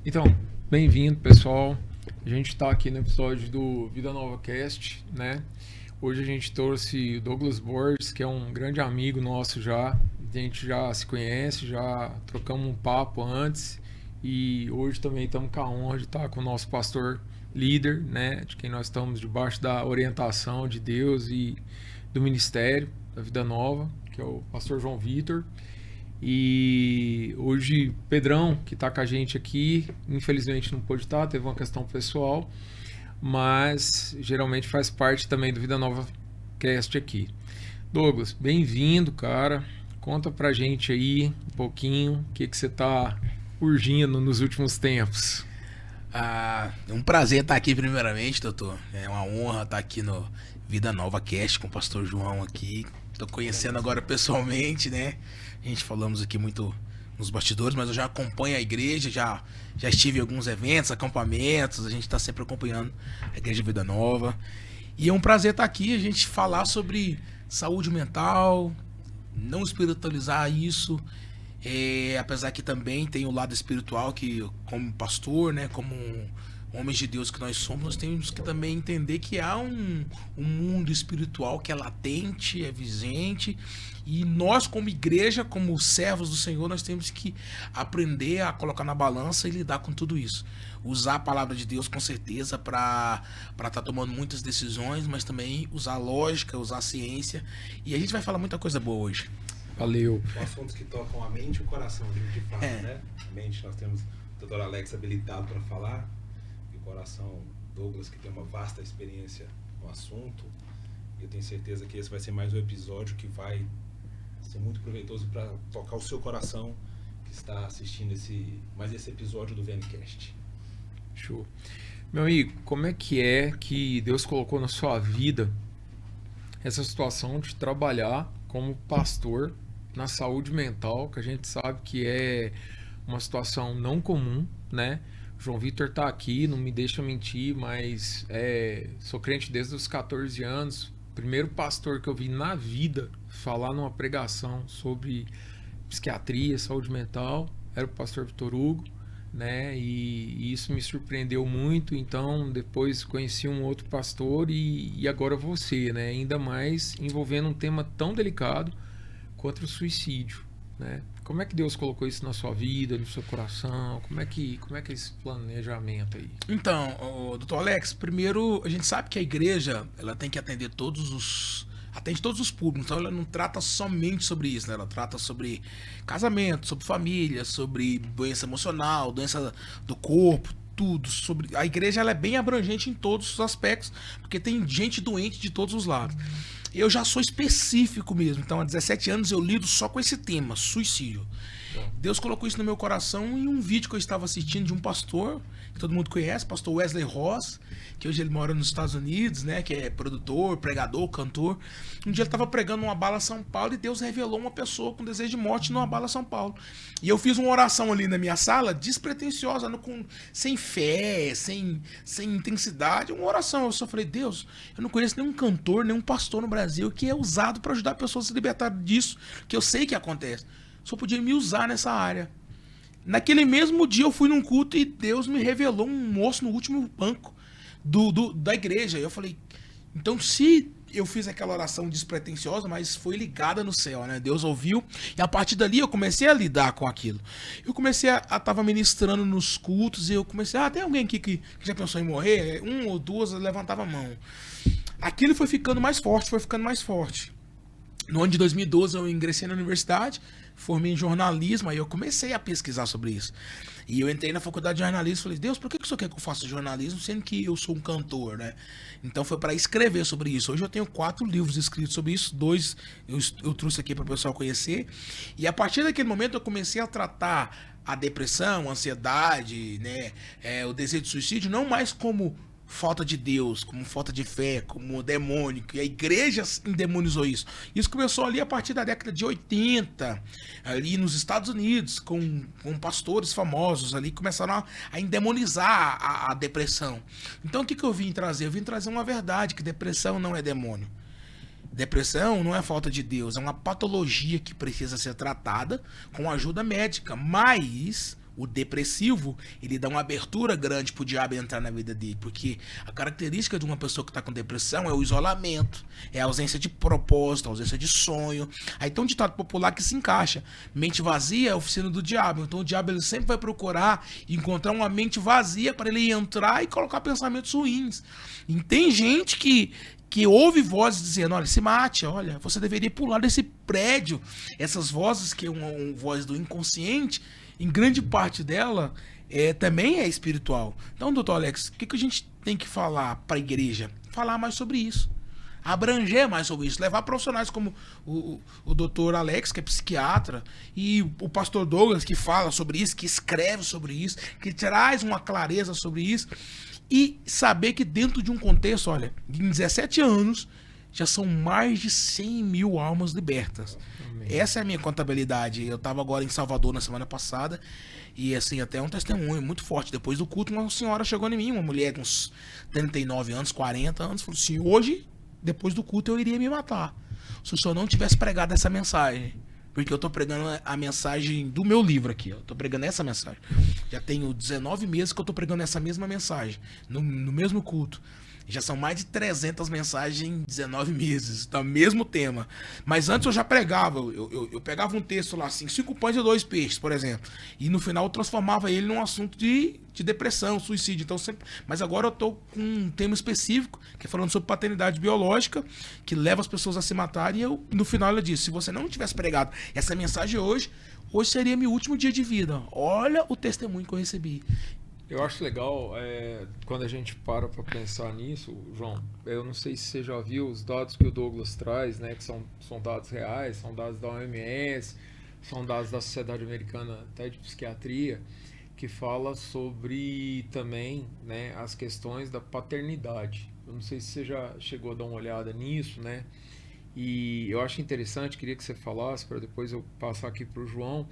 Então, bem-vindo, pessoal. A gente está aqui no episódio do Vida Nova Cast, né? Hoje a gente trouxe o Douglas Borges, que é um grande amigo nosso já. A gente já se conhece, já trocamos um papo antes. E hoje também estamos com a honra de estar com o nosso pastor líder, né? De quem nós estamos debaixo da orientação de Deus e do ministério da Vida Nova, que é o pastor João Vitor. E hoje Pedrão, que está com a gente aqui, infelizmente não pôde estar, teve uma questão pessoal, mas geralmente faz parte também do Vida Nova Cast aqui. Douglas, bem-vindo, cara. Conta pra gente aí um pouquinho o que você tá urgindo nos últimos tempos. É um prazer estar aqui primeiramente, doutor. É uma honra estar aqui no Vida Nova Cast com o pastor João aqui. Tô conhecendo agora pessoalmente, né? A gente falamos aqui muito nos bastidores, mas eu já acompanho a igreja, já estive em alguns eventos, acampamentos, a gente tá sempre acompanhando a Igreja Vida Nova. E é um prazer estar aqui, a gente falar sobre saúde mental, não espiritualizar isso. Apesar que também tem o lado espiritual que, como pastor, né, como homens de Deus que nós somos, nós temos que também entender que há um mundo espiritual que é latente, é vigente, e nós como igreja, como servos do Senhor, nós temos que aprender a colocar na balança e lidar com tudo isso. Usar a palavra de Deus com certeza para estar tomando muitas decisões, mas também usar a lógica, usar a ciência, e a gente vai falar muita coisa boa hoje. Valeu. Assuntos que tocam a mente e o coração, de fato, né? A mente, nós temos o doutor Alex habilitado para falar, e o coração, Douglas, que tem uma vasta experiência no assunto. E eu tenho certeza que esse vai ser mais um episódio que vai ser muito proveitoso para tocar o seu coração que está assistindo mais esse episódio do VNcast. Show. Meu amigo, como é que Deus colocou na sua vida essa situação de trabalhar como pastor na saúde mental, que a gente sabe que é uma situação não comum, né? João Vitor tá aqui, não me deixa mentir, mas sou crente desde os 14 anos. Primeiro pastor que eu vi na vida falar numa pregação sobre psiquiatria, saúde mental, era o pastor Vitor Hugo, né? E isso me surpreendeu muito. Então depois conheci um outro pastor e agora você, né? Ainda mais envolvendo um tema tão delicado contra o suicídio, né? Como é que Deus colocou isso na sua vida, no seu coração? Como é que é esse planejamento aí? Então, doutor Alex, primeiro a gente sabe que a igreja ela tem que atende todos os públicos, então ela não trata somente sobre isso, né? Ela trata sobre casamento, sobre família, sobre doença emocional, doença do corpo, tudo. A igreja ela é bem abrangente em todos os aspectos, porque tem gente doente de todos os lados. Eu já sou específico mesmo, então há 17 anos eu lido só com esse tema, suicídio. Deus colocou isso no meu coração em um vídeo que eu estava assistindo de um pastor, que todo mundo conhece, pastor Wesley Ross, que hoje ele mora nos Estados Unidos, né, que é produtor, pregador, cantor. Um dia ele estava pregando numa bala São Paulo e Deus revelou uma pessoa com desejo de morte numa bala São Paulo. E eu fiz uma oração ali na minha sala, despretensiosa, sem fé, sem intensidade, uma oração. Eu só falei, Deus, eu não conheço nenhum cantor, nenhum pastor no Brasil que é usado para ajudar pessoas a se libertar disso, que eu sei que acontece. Só podia me usar nessa área. Naquele mesmo dia eu fui num culto e Deus me revelou um moço no último banco da igreja. E eu falei, então se eu fiz aquela oração despretensiosa, mas foi ligada no céu, né? Deus ouviu e a partir dali eu comecei a lidar com aquilo. Eu comecei a tava ministrando nos cultos e eu comecei, tem alguém aqui que já pensou em morrer? Um ou duas levantava a mão. Aquilo foi ficando mais forte. No ano de 2012 eu ingressei na universidade, formei em jornalismo, aí eu comecei a pesquisar sobre isso. E eu entrei na faculdade de jornalismo e falei, Deus, por que o senhor quer que eu faça jornalismo, sendo que eu sou um cantor, né? Então foi para escrever sobre isso. Hoje eu tenho 4 livros escritos sobre isso, 2 eu trouxe aqui para o pessoal conhecer. E a partir daquele momento eu comecei a tratar a depressão, a ansiedade, né, o desejo de suicídio, não mais como falta de Deus, como falta de fé, como demônico. E a igreja endemonizou isso. Isso começou ali a partir da década de 80, ali nos Estados Unidos, com pastores famosos ali, começaram a endemonizar a depressão. Então o que eu vim trazer? Eu vim trazer uma verdade, que depressão não é demônio. Depressão não é falta de Deus, é uma patologia que precisa ser tratada com ajuda médica, mas O depressivo, ele dá uma abertura grande pro diabo entrar na vida dele, porque a característica de uma pessoa que tá com depressão é o isolamento, é a ausência de propósito, a ausência de sonho. Aí tem um ditado popular que se encaixa: mente vazia é a oficina do diabo. Então o diabo ele sempre vai procurar encontrar uma mente vazia para ele entrar e colocar pensamentos ruins. E tem gente que ouve vozes dizendo: olha, se mate, olha, você deveria pular desse prédio. Essas vozes, que é uma voz do inconsciente, em grande parte dela também é espiritual. Então, doutor Alex, o que a gente tem que falar para a igreja? Falar mais sobre isso. Abranger mais sobre isso. Levar profissionais como o doutor Alex, que é psiquiatra, e o pastor Douglas, que fala sobre isso, que escreve sobre isso, que traz uma clareza sobre isso. E saber que dentro de um contexto, olha, em 17 anos, já são mais de 100 mil almas libertas. Amém. Essa é a minha contabilidade. Eu estava agora em Salvador na semana passada, e assim, até um testemunho muito forte. Depois do culto, uma senhora chegou em mim, uma mulher com uns 39 anos, 40 anos, falou assim: hoje, depois do culto, eu iria me matar se o senhor não tivesse pregado essa mensagem. Porque eu tô pregando a mensagem do meu livro aqui. Eu tô pregando essa mensagem. Já tenho 19 meses que eu tô pregando essa mesma mensagem, no mesmo culto. Já são mais de 300 mensagens em 19 meses, do mesmo tema. Mas antes eu já pregava, eu pegava um texto lá assim, 5 pães e 2 peixes, por exemplo. E no final eu transformava ele num assunto de depressão, suicídio. Então, sempre... Mas agora eu tô com um tema específico, que é falando sobre paternidade biológica, que leva as pessoas a se matarem. E no final ela disse: se você não tivesse pregado essa mensagem hoje seria meu último dia de vida. Olha o testemunho que eu recebi. Eu acho legal quando a gente para pensar nisso, João. Eu não sei se você já viu os dados que o Douglas traz, né, que são dados reais, são dados da OMS, são dados da Sociedade Americana até de Psiquiatria, que fala sobre também, né, as questões da paternidade. Eu não sei se você já chegou a dar uma olhada nisso, né? E eu acho interessante, queria que você falasse, para depois eu passar aqui para o João,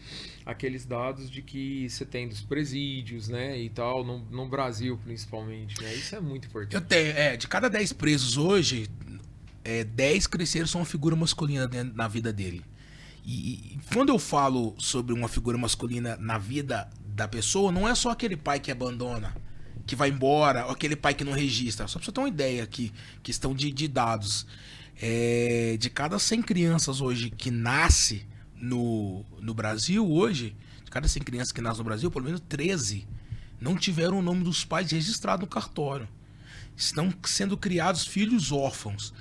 aqueles dados de que você tem dos presídios, né, e tal, no Brasil principalmente, né? Isso é muito importante. Eu tenho, de cada 10 presos hoje, 10 cresceram são uma figura masculina na vida dele. E quando eu falo sobre uma figura masculina na vida da pessoa, não é só aquele pai que abandona, que vai embora, ou aquele pai que não registra. Só para você ter uma ideia aqui, questão de dados. De cada 100 crianças hoje que nasce no Brasil hoje, de cada 100 crianças que nascem no Brasil, pelo menos 13 não tiveram o nome dos pais registrado no cartório. Estão sendo criados filhos órfãos.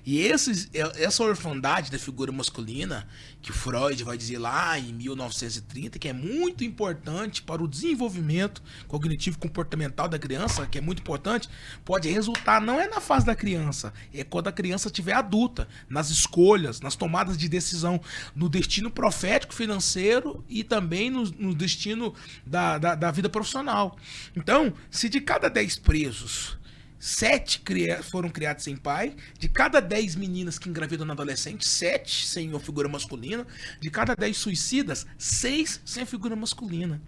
E essa orfandade da figura masculina, que Freud vai dizer lá em 1930, que é muito importante para o desenvolvimento cognitivo comportamental da criança, que é muito importante, pode resultar, não é na fase da criança, é quando a criança estiver adulta, nas escolhas, nas tomadas de decisão, no destino profético financeiro e também no destino da vida profissional. Então, se de cada 10 presos, 7 foram criados sem pai. De cada 10 meninas que engravidam na adolescente, 7 sem uma figura masculina. De cada 10 suicidas, 6 sem figura masculina.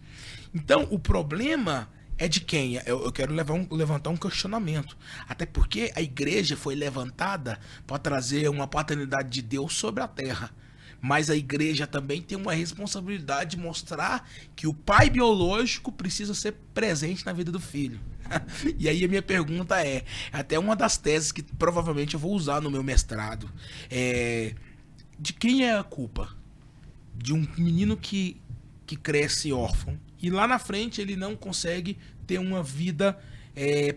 Então, o problema é de quem? Eu quero levantar um questionamento. Até porque a igreja foi levantada para trazer uma paternidade de Deus sobre a terra. Mas a igreja também tem uma responsabilidade de mostrar que o pai biológico precisa ser presente na vida do filho. E aí a minha pergunta até uma das teses que provavelmente eu vou usar no meu mestrado, de quem é a culpa? De um menino que cresce órfão e lá na frente ele não consegue ter uma vida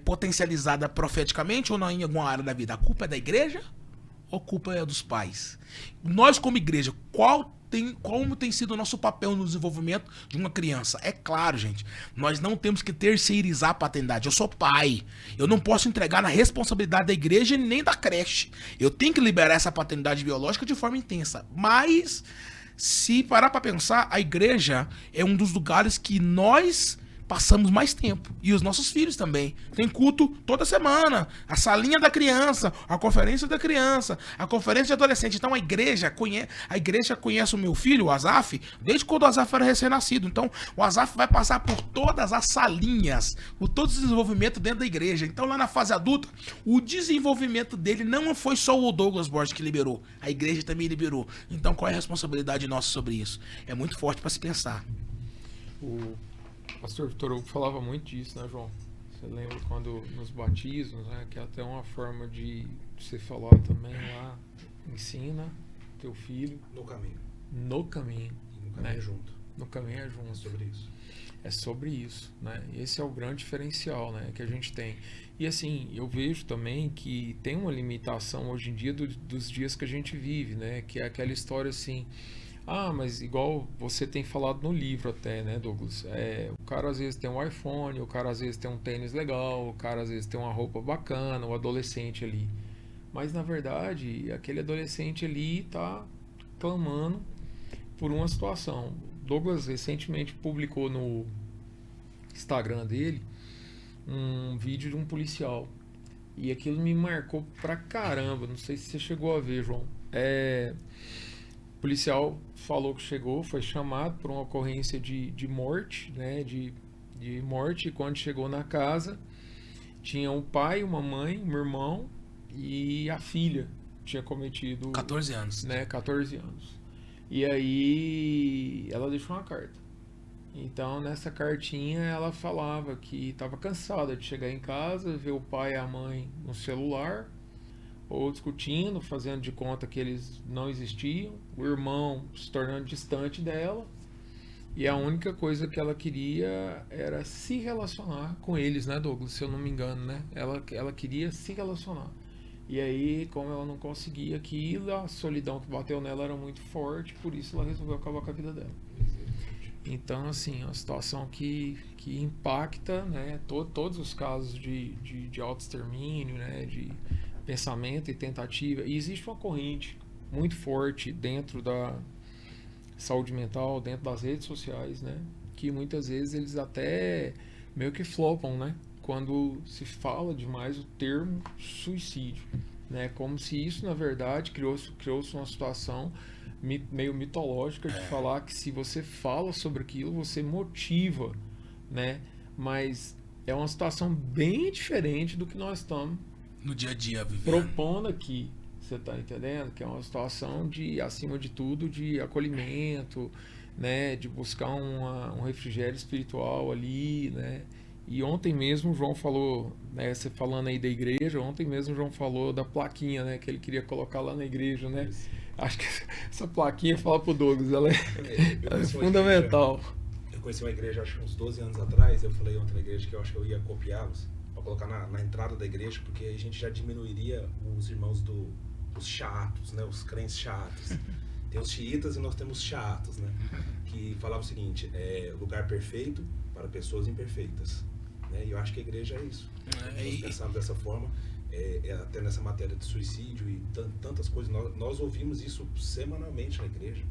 potencializada profeticamente ou não em alguma área da vida. A culpa é da igreja ou a culpa é dos pais? Nós como igreja, como tem sido o nosso papel no desenvolvimento de uma criança? É claro, gente, nós não temos que terceirizar a paternidade. Eu sou pai, eu não posso entregar na responsabilidade da igreja nem da creche. Eu tenho que liberar essa paternidade biológica de forma intensa. Mas, se parar para pensar, a igreja é um dos lugares que nós passamos mais tempo. E os nossos filhos também. Tem culto toda semana. A salinha da criança, a conferência da criança, a conferência de adolescente. Então a igreja conhece o meu filho, o Azaf, desde quando o Azaf era recém-nascido. Então o Azaf vai passar por todas as salinhas, por todo o desenvolvimento dentro da igreja. Então lá na fase adulta, o desenvolvimento dele não foi só o Douglas Borges que liberou. A igreja também liberou. Então qual é a responsabilidade nossa sobre isso? É muito forte para se pensar. Pastor Vitor Hugo falava muito disso, né, João? Você lembra quando nos batismos, né? Que é até uma forma de você falar também lá, ensina teu filho No caminho. no caminho. E no caminho Né? junto. No caminho é É junto. sobre isso. É sobre isso, né? Esse é o grande diferencial, né, que a gente tem. E assim, eu vejo também que tem uma limitação hoje em dia dos dias que a gente vive, né? Que é aquela história assim, mas igual você tem falado no livro até, né, Douglas? O cara às vezes tem um iPhone, o cara às vezes tem um tênis legal, o cara às vezes tem uma roupa bacana, o adolescente ali. Mas na verdade, aquele adolescente ali tá clamando por uma situação. Douglas recentemente publicou no Instagram dele um vídeo de um policial. E aquilo me marcou pra caramba. Não sei se você chegou a ver, João. O policial falou que chegou, foi chamado por uma ocorrência de morte, né? De morte. E quando chegou na casa, tinha um pai, uma mãe, um irmão e a filha. Tinha cometido 14 anos. né, 14 anos. E aí ela deixou uma carta. Então nessa cartinha ela falava que estava cansada de chegar em casa, ver o pai e a mãe no celular, ou discutindo, fazendo de conta que eles não existiam, o irmão se tornando distante dela, e a única coisa que ela queria era se relacionar com eles, né, Douglas? Se eu não me engano, né? Ela queria se relacionar. E aí, como ela não conseguia aquilo, a solidão que bateu nela era muito forte, por isso ela resolveu acabar com a vida dela. Então, assim, é uma situação que impacta, né, todos os casos de autoextermínio, né, de pensamento e tentativa. E existe uma corrente muito forte dentro da saúde mental, dentro das redes sociais, né, que muitas vezes eles até meio que flopam, né? Quando se fala demais o termo suicídio, né? Como se isso, na verdade, criou-se uma situação meio mitológica de falar que se você fala sobre aquilo, você motiva, né? Mas é uma situação bem diferente do que nós estamos No dia a dia, vivendo. propondo aqui. Você está entendendo? Que é uma situação de, acima de tudo, de acolhimento, né? De buscar um refrigério espiritual ali, né? E ontem mesmo o João falou, né, você falando aí da igreja, ontem mesmo o João falou da plaquinha, né, que ele queria colocar lá na igreja, né? Isso. Acho que essa plaquinha, fala pro Douglas, ela Eu é conheci uma fundamental. Eu conheci uma igreja, acho que uns 12 anos atrás, eu falei ontem na igreja que eu acho que eu ia copiá-los, para colocar na entrada da igreja, porque a gente já diminuiria os irmãos os chatos, né, os crentes chatos. Tem os xiitas e nós temos os chatos, né, que falavam o seguinte, lugar perfeito para pessoas imperfeitas. Né? E eu acho que a igreja é isso. Nós pensamos dessa forma, até nessa matéria de suicídio e tantas coisas, nós ouvimos isso semanalmente na igreja.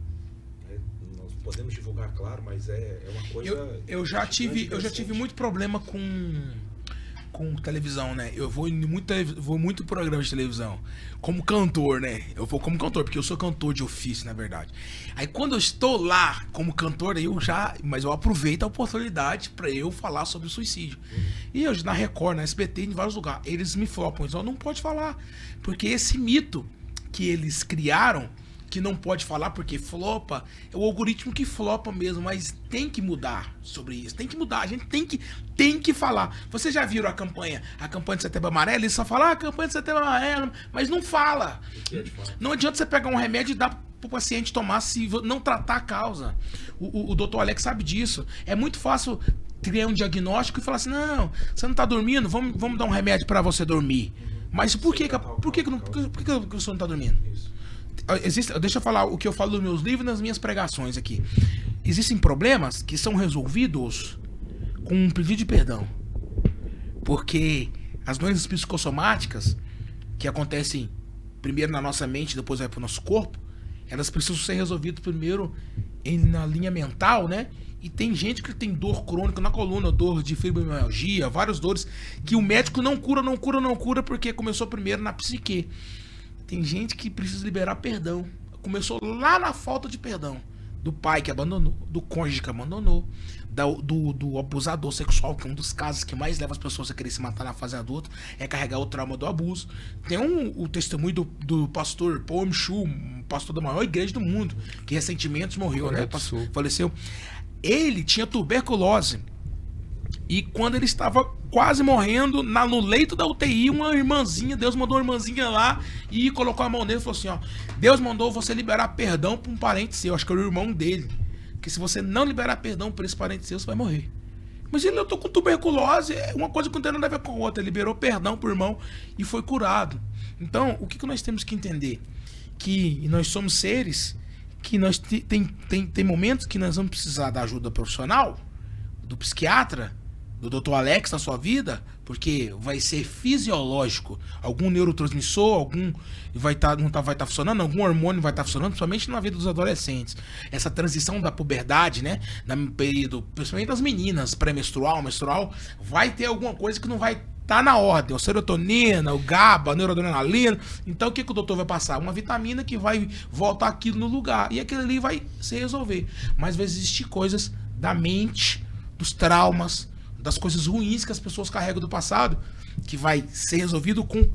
Né? Nós podemos divulgar, claro, mas é uma coisa... Eu já tive muito problema com televisão, né? Eu vou muito programa de televisão. Como cantor, né? Eu vou como cantor, porque eu sou cantor de ofício, na verdade. Aí quando eu estou lá como cantor, mas eu aproveito a oportunidade para eu falar sobre o suicídio. E eu na Record, na SBT, em vários lugares, eles me flopam. Eles não pode falar. Porque esse mito que eles criaram, que não pode falar porque flopa, é o algoritmo que flopa mesmo, mas tem que mudar sobre isso, tem que mudar, a gente tem que falar. Vocês já viram a campanha de Setembro Amarelo? Eles só falam, a campanha de Setembro Amarelo, mas não fala. Não adianta você pegar um remédio e dar pro paciente tomar se não tratar a causa. O doutor Alex sabe disso. É muito fácil criar um diagnóstico e falar assim, não, você não tá dormindo, vamos dar um remédio para você dormir. Mas por que o senhor não tá dormindo? Isso. Deixa eu falar o que eu falo nos meus livros e nas minhas pregações aqui. Existem problemas que são resolvidos com um pedido de perdão. Porque as doenças psicossomáticas, que acontecem primeiro na nossa mente, depois vai para o nosso corpo, elas precisam ser resolvidas primeiro na linha mental, né? E tem gente que tem dor crônica na coluna, dor de fibromialgia, várias dores que o médico não cura porque começou primeiro na psique. Tem gente que precisa liberar perdão. Começou lá na falta de perdão. Do pai que abandonou, do cônjuge que abandonou, do abusador sexual, que é um dos casos que mais leva as pessoas a querer se matar na fase adulta, é carregar o trauma do abuso. Tem o testemunho do pastor Paul Mchu, um pastor da maior igreja do mundo, que recentemente morreu, né? Faleceu. Ele tinha tuberculose. E quando ele estava quase morrendo, no leito da UTI, uma irmãzinha, Deus mandou uma irmãzinha lá e colocou a mão nele e falou assim, ó, Deus mandou você liberar perdão para um parente seu, acho que era o irmão dele, que se você não liberar perdão para esse parente seu, você vai morrer. Mas eu tô com tuberculose, uma coisa que não tem nada a ver com a outra, ele liberou perdão pro irmão e foi curado. Então, o que nós temos que entender? Que nós somos seres, que nós tem momentos que nós vamos precisar da ajuda profissional, do psiquiatra, do Dr. Alex na sua vida, porque vai ser fisiológico. Algum neurotransmissor, algum vai estar funcionando, algum hormônio vai estar funcionando, principalmente na vida dos adolescentes. Essa transição da puberdade, né? No período, principalmente das meninas, pré-menstrual, menstrual, vai ter alguma coisa que não vai estar na ordem. A serotonina, o GABA, a noradrenalina. Então o que o doutor vai passar? Uma vitamina que vai voltar aquilo no lugar. E aquilo ali vai se resolver. Mas vai existir coisas da mente, dos traumas, das coisas ruins que as pessoas carregam do passado, que vai ser resolvido com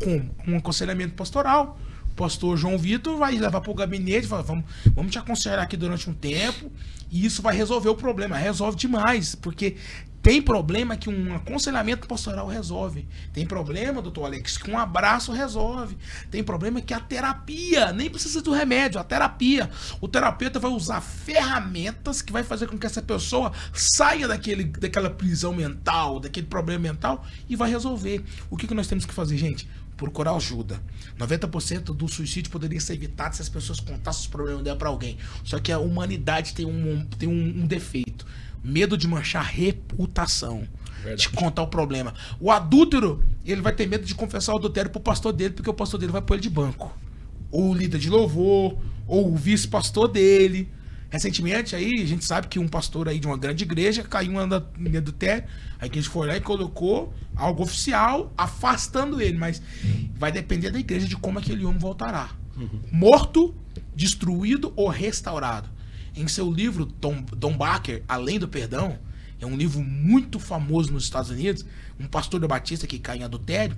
um aconselhamento pastoral. O pastor João Vitor vai levar para o gabinete e falar, vamos te aconselhar aqui durante um tempo, e isso vai resolver o problema. Resolve demais, porque tem problema que um aconselhamento pastoral resolve. Tem problema, doutor Alex, que um abraço resolve. Tem problema que a terapia, nem precisa do remédio, a terapia. O terapeuta vai usar ferramentas que vai fazer com que essa pessoa saia daquela prisão mental, daquele problema mental, e vai resolver. O que nós temos que fazer, gente? Procurar ajuda. 90% do suicídio poderia ser evitado se as pessoas contassem os problemas dela para alguém. Só que a humanidade tem um defeito. Medo de manchar a reputação. Verdade. De contar o problema. O adúltero, ele vai ter medo de confessar o adultério pro pastor dele, porque o pastor dele vai pôr ele de banco. Ou o líder de louvor, ou o vice-pastor dele. Recentemente, aí, a gente sabe que um pastor aí de uma grande igreja caiu em adultério. Aí que a gente foi lá e colocou algo oficial afastando ele. Mas vai depender da igreja de como aquele homem voltará. Morto, destruído ou restaurado. Em seu livro, Don Baker, Além do Perdão, é um livro muito famoso nos Estados Unidos, um pastor da Batista que cai em adultério,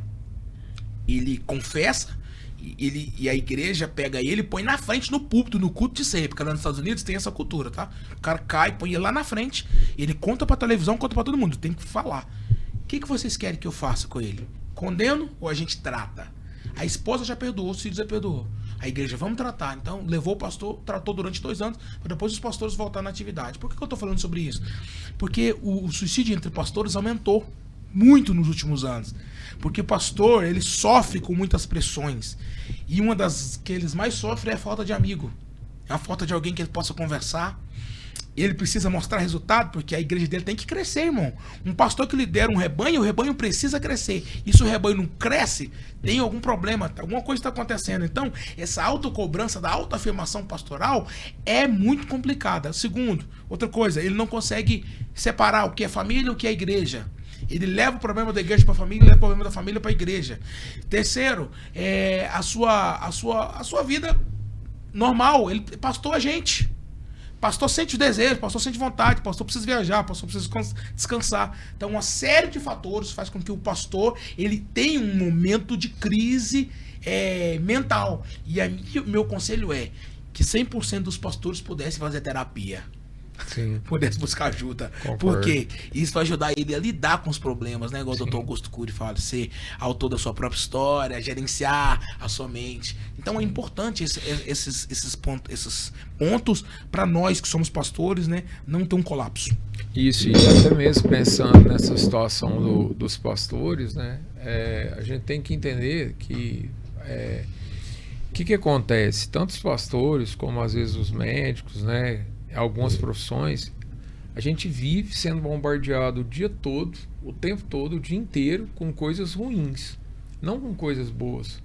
ele confessa, e a igreja pega ele e põe na frente no púlpito, no culto de ceia, porque lá nos Estados Unidos tem essa cultura, tá? O cara cai, põe ele lá na frente, ele conta pra televisão, conta pra todo mundo, tem que falar. O que vocês querem que eu faça com ele? Condeno ou a gente trata? A esposa já perdoou, os filhos já perdoou. A igreja, vamos tratar. Então, levou o pastor, tratou durante 2 anos, para depois os pastores voltarem na atividade. Por que eu estou falando sobre isso? Porque o suicídio entre pastores aumentou muito nos últimos anos. Porque o pastor, ele sofre com muitas pressões. E uma das que eles mais sofrem é a falta de amigo. É a falta de alguém que ele possa conversar. Ele precisa mostrar resultado, porque a igreja dele tem que crescer, irmão. Um pastor que lidera um rebanho, o rebanho precisa crescer. E se o rebanho não cresce, tem algum problema, alguma coisa está acontecendo. Então, essa autocobrança da autoafirmação pastoral é muito complicada. Segundo, outra coisa, ele não consegue separar o que é família e o que é igreja. Ele leva o problema da igreja para a família, leva o problema da família para a igreja. Terceiro, a sua vida normal. Ele pastor a gente. Pastor sente o desejo, pastor sente vontade, pastor precisa viajar, pastor precisa descansar. Então, uma série de fatores faz com que o pastor ele tenha um momento de crise mental. E meu conselho é que 100% dos pastores pudessem fazer terapia. Sim. Pudesse buscar ajuda. Concordo. Porque isso vai ajudar ele a lidar com os problemas, né? Igual o Dr. Augusto Cury fala, ser autor da sua própria história, gerenciar a sua mente. Então é importante esses pontos para nós que somos pastores, né? Não ter um colapso. Isso, e até mesmo pensando nessa situação dos pastores, né? A gente tem que entender que o que acontece? Tanto os pastores como às vezes os médicos, né? Algumas profissões, a gente vive sendo bombardeado o dia todo, o tempo todo, o dia inteiro, com coisas ruins, não com coisas boas.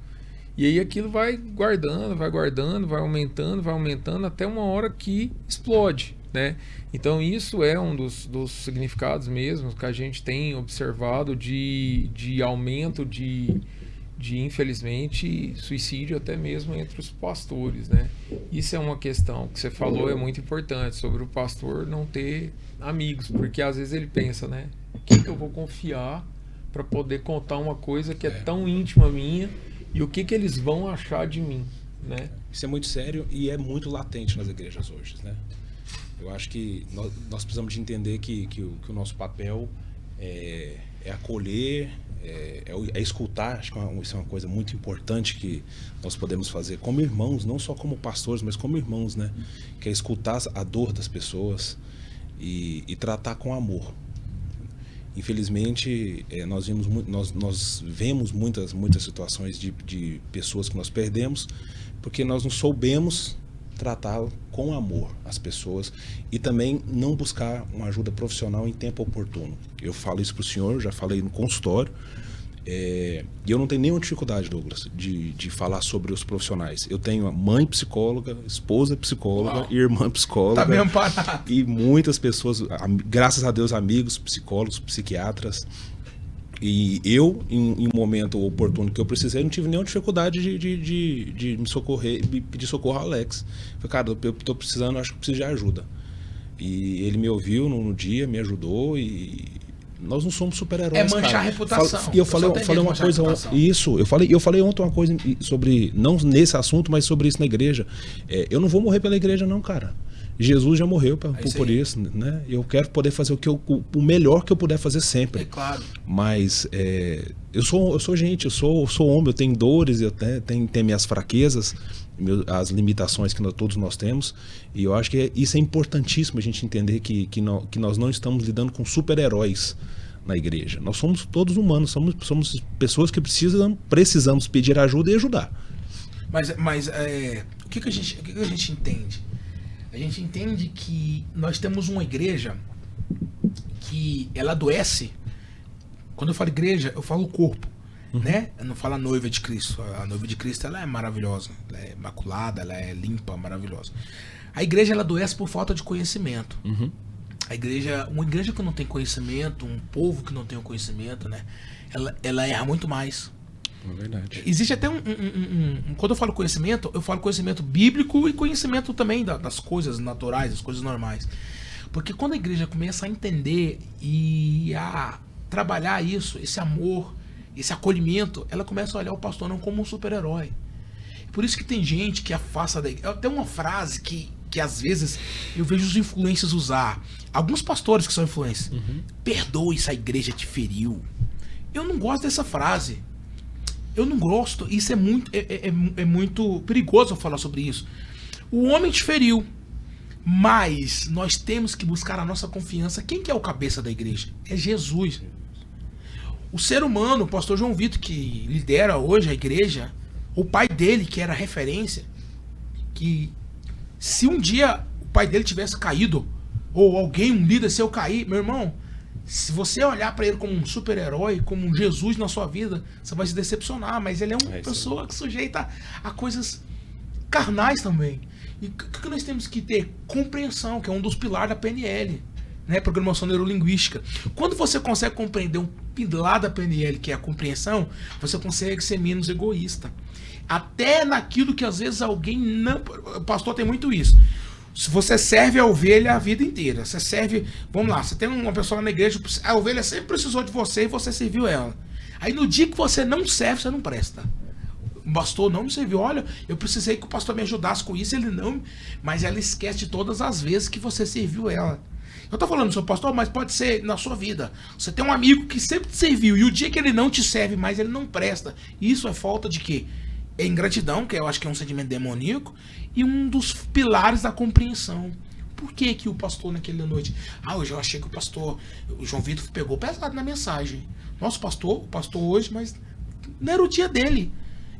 E aí aquilo vai guardando, vai aumentando, até uma hora que explode, né? Então isso é um dos significados mesmo que a gente tem observado de aumento de infelizmente, suicídio até mesmo entre os pastores, né? Isso é uma questão que você falou, é muito importante, sobre o pastor não ter amigos, porque às vezes ele pensa, né? Quem que eu vou confiar para poder contar uma coisa que é tão íntima minha e o que eles vão achar de mim, né? Isso é muito sério e é muito latente nas igrejas hoje, né? Eu acho que nós precisamos de entender que o nosso papel é acolher, é escutar. Acho que isso é uma coisa muito importante que nós podemos fazer como irmãos, não só como pastores, mas como irmãos, né? Que é escutar a dor das pessoas e tratar com amor. Infelizmente, nós vemos muitas situações de pessoas que nós perdemos porque nós não soubemos tratar com amor as pessoas e também não buscar uma ajuda profissional em tempo oportuno. Eu falo isso para o senhor, já falei no consultório, e eu não tenho nenhuma dificuldade, Douglas, de falar sobre os profissionais. Eu tenho a mãe psicóloga, esposa psicóloga, irmã psicóloga, tá mesmo parado. E muitas pessoas, graças a Deus, amigos, psicólogos, psiquiatras. E eu, em um momento oportuno que eu precisei, não tive nenhuma dificuldade de me socorrer, de pedir socorro ao Alex. Falei, cara, eu tô precisando, acho que preciso de ajuda. E ele me ouviu no dia, me ajudou e nós não somos super-heróis. É manchar a reputação. E eu falei uma coisa, isso, eu falei ontem uma coisa sobre, não nesse assunto, mas sobre isso na igreja. Eu não vou morrer pela igreja não, cara. Jesus já morreu por isso, né? Eu quero poder fazer o melhor que eu puder fazer sempre. É claro. Mas eu sou gente, eu sou homem, eu tenho dores, eu tenho minhas fraquezas, as limitações que todos nós temos. E eu acho que isso é importantíssimo a gente entender que nós não estamos lidando com super-heróis na igreja. Nós somos todos humanos, somos pessoas que precisamos pedir ajuda e ajudar. Mas o que a gente entende? A gente entende que nós temos uma igreja que ela adoece. Quando eu falo igreja, eu falo corpo, né? Eu não falo a noiva de Cristo. A noiva de Cristo, ela é maravilhosa, ela é imaculada, ela é limpa, maravilhosa. A igreja, ela adoece por falta de conhecimento. Uma igreja que não tem conhecimento, um povo que não tem o conhecimento, né? Ela erra muito mais. É verdade. Existe até quando eu falo conhecimento bíblico e conhecimento também das coisas naturais, das coisas normais. Porque quando a igreja começa a entender e a trabalhar isso, esse amor, esse acolhimento, ela começa a olhar o pastor não como um super-herói. Por isso que tem gente que afasta da igreja. Tem uma frase que às vezes eu vejo os influencers usar. Alguns pastores que são influencers. Perdoe se a igreja te feriu. Eu não gosto dessa frase. Eu não gosto, isso é muito perigoso eu falar sobre isso. O homem te feriu, mas nós temos que buscar a nossa confiança. Quem que é o cabeça da igreja? É Jesus. O ser humano, o pastor João Vitor, que lidera hoje a igreja, o pai dele, que era referência, que se um dia o pai dele tivesse caído, ou um líder seu cair, meu irmão, se você olhar para ele como um super-herói, como um Jesus na sua vida, você vai se decepcionar, mas ele é uma pessoa que sujeita a coisas carnais também. E o que nós temos que ter? Compreensão, que é um dos pilares da PNL, né? Programação Neurolinguística. Quando você consegue compreender um pilar da PNL, que é a compreensão, você consegue ser menos egoísta. Até naquilo que às vezes alguém não... O pastor tem muito isso. Se você serve a ovelha a vida inteira, você serve, vamos lá, você tem uma pessoa na igreja, a ovelha sempre precisou de você e você serviu ela. Aí no dia que você não serve, você não presta. O pastor não me serviu. Olha, eu precisei que o pastor me ajudasse com isso, ele não, mas ela esquece de todas as vezes que você serviu ela. Eu tô falando, seu pastor, mas pode ser na sua vida. Você tem um amigo que sempre te serviu e o dia que ele não te serve mais, ele não presta. Isso é falta de quê? É ingratidão, que eu acho que é um sentimento demoníaco, e um dos pilares da compreensão. Por que que o pastor naquela noite... hoje eu achei que o João Vitor pegou pesado na mensagem. Nosso pastor, o pastor hoje, mas não era o dia dele.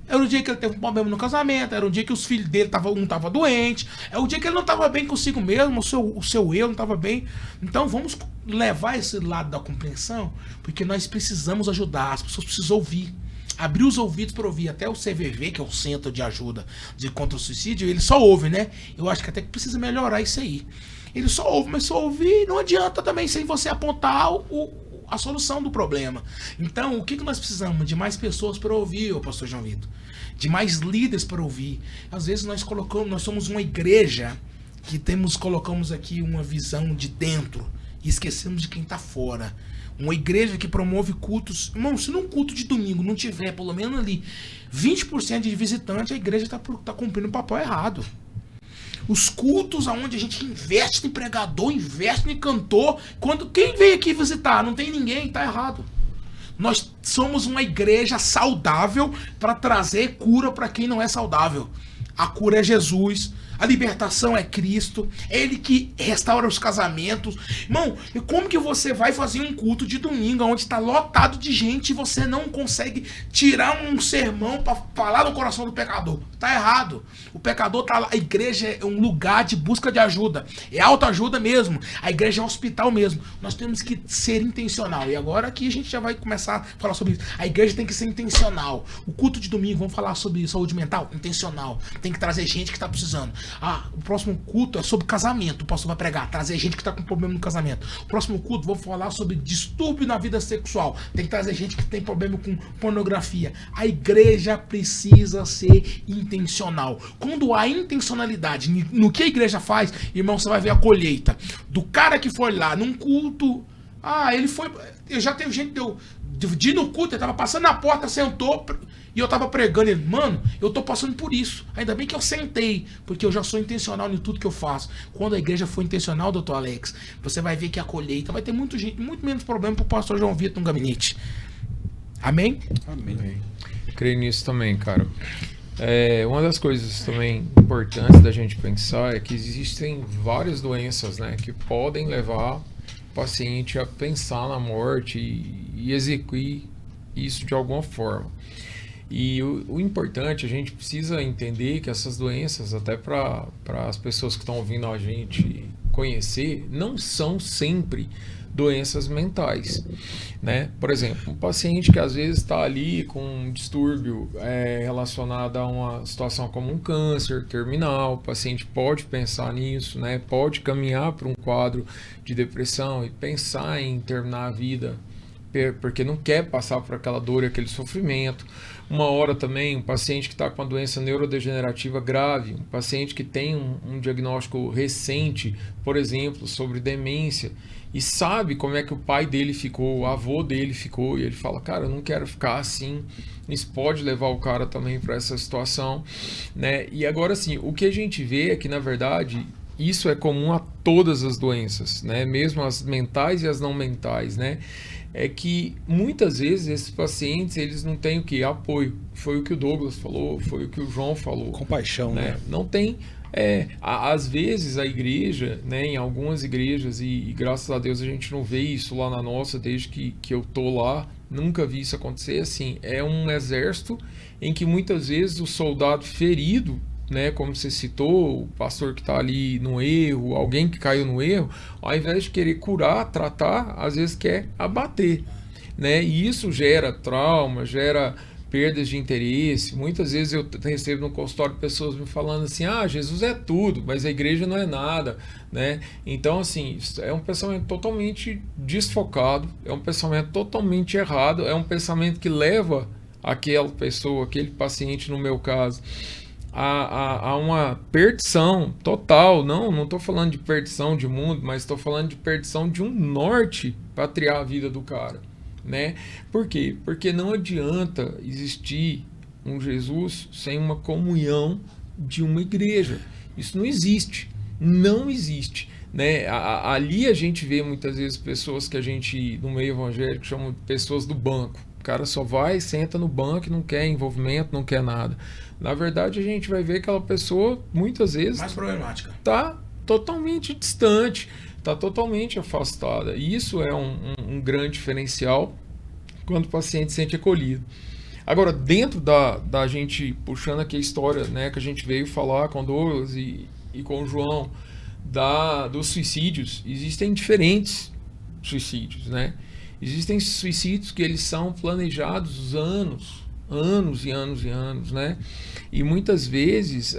Era o dia que ele teve um problema no casamento, era o dia que os filhos dele um tava doente, é o dia que ele não estava bem consigo mesmo, o seu eu não estava bem. Então vamos levar esse lado da compreensão, porque nós precisamos ajudar, as pessoas precisam ouvir. Abrir os ouvidos para ouvir. Até o CVV, que é o Centro de Ajuda contra o Suicídio, ele só ouve, né? Eu acho que até que precisa melhorar isso aí. Ele só ouve, mas só ouvir não adianta também sem você apontar a solução do problema. Então, o que nós precisamos? De mais pessoas para ouvir, pastor João Vitor. De mais líderes para ouvir. Às vezes nós somos uma igreja que colocamos aqui uma visão de dentro e esquecemos de quem está fora. Uma igreja que promove cultos. Irmão, se num culto de domingo não tiver pelo menos ali 20% de visitante, a igreja está cumprindo o papel errado. Os cultos onde a gente investe em pregador, investe em cantor. Quando quem veio aqui visitar, não tem ninguém, tá errado. Nós somos uma igreja saudável para trazer cura para quem não é saudável. A cura é Jesus. A libertação é Cristo. É Ele que restaura os casamentos. Irmão, e como que você vai fazer um culto de domingo onde está lotado de gente e você não consegue tirar um sermão para falar no coração do pecador? Tá errado. O pecador tá lá. A igreja é um lugar de busca de ajuda. É autoajuda mesmo. A igreja é um hospital mesmo. Nós temos que ser intencional. E agora aqui a gente já vai começar a falar sobre isso. A igreja tem que ser intencional. O culto de domingo, vamos falar sobre saúde mental? Intencional. Tem que trazer gente que está precisando. O próximo culto é sobre casamento. O pastor vai pregar, trazer gente que está com problema no casamento. O próximo culto, vou falar sobre distúrbio na vida sexual. Tem que trazer gente que tem problema com pornografia. A igreja precisa ser intencional. Quando há intencionalidade no que a igreja faz, irmão, você vai ver a colheita. Do cara que foi lá num culto. Ele foi. Eu já teve gente de ir no culto, ele tava passando na porta, sentou. E eu tava pregando, ele, mano, eu tô passando por isso. Ainda bem que eu sentei, porque eu já sou intencional em tudo que eu faço. Quando a igreja for intencional, doutor Alex, você vai ver que a colheita vai ter muito menos problema pro pastor João Vitor no gabinete. Amém? Amém. Creio nisso também, cara. Uma das coisas também importantes da gente pensar é que existem várias doenças, né, que podem levar o paciente a pensar na morte e executar isso de alguma forma. E o importante, a gente precisa entender que essas doenças, até para as pessoas que estão ouvindo a gente conhecer, não são sempre doenças mentais, né? Por exemplo, um paciente que às vezes está ali com um distúrbio relacionado a uma situação como um câncer terminal, o paciente pode pensar nisso, né? Pode caminhar para um quadro de depressão e pensar em terminar a vida porque não quer passar por aquela dor e aquele sofrimento. Uma hora também, um paciente que está com uma doença neurodegenerativa grave, um paciente que tem um diagnóstico recente, por exemplo, sobre demência, e sabe como é que o pai dele ficou, o avô dele ficou, e ele fala, cara, eu não quero ficar assim. Isso pode levar o cara também para essa situação, né? E agora sim, o que a gente vê é que, na verdade, isso é comum a todas as doenças, né? Mesmo as mentais e as não mentais, né? É que muitas vezes esses pacientes, eles não têm o que? Apoio. Foi o que o Douglas falou, foi o que o João falou. Compaixão, né? Não tem... às vezes a igreja, né, em algumas igrejas, e graças a Deus a gente não vê isso lá na nossa, desde que eu tô lá, nunca vi isso acontecer, assim, é um exército em que muitas vezes o soldado ferido, né, como você citou, o pastor que está ali no erro, alguém que caiu no erro, ao invés de querer curar, tratar, às vezes quer abater, né? E isso gera trauma, gera perdas de interesse. Muitas vezes eu recebo no consultório pessoas me falando assim, Jesus é tudo, mas a igreja não é nada, né? Então, assim, é um pensamento totalmente desfocado, é um pensamento totalmente errado, é um pensamento que leva aquela pessoa, aquele paciente, no meu caso, a uma perdição total. Não estou falando de perdição de mundo, mas estou falando de perdição de um norte para triar a vida do cara, né? Por quê? Porque não adianta existir um Jesus sem uma comunhão de uma igreja. Isso não existe. Não existe, né? Ali a gente vê muitas vezes pessoas que a gente, no meio evangélico, chama de pessoas do banco. O cara só vai, senta no banco e não quer envolvimento, não quer nada. Na verdade, a gente vai ver que aquela pessoa, muitas vezes, mais problemática, está totalmente distante, está totalmente afastada. E isso é um grande diferencial quando o paciente se sente acolhido. Agora, dentro da gente, puxando aqui a história, né, que a gente veio falar com o Douglas e com o João, dos suicídios, existem diferentes suicídios, né? Existem suicídios que eles são planejados anos e anos, né? E muitas vezes,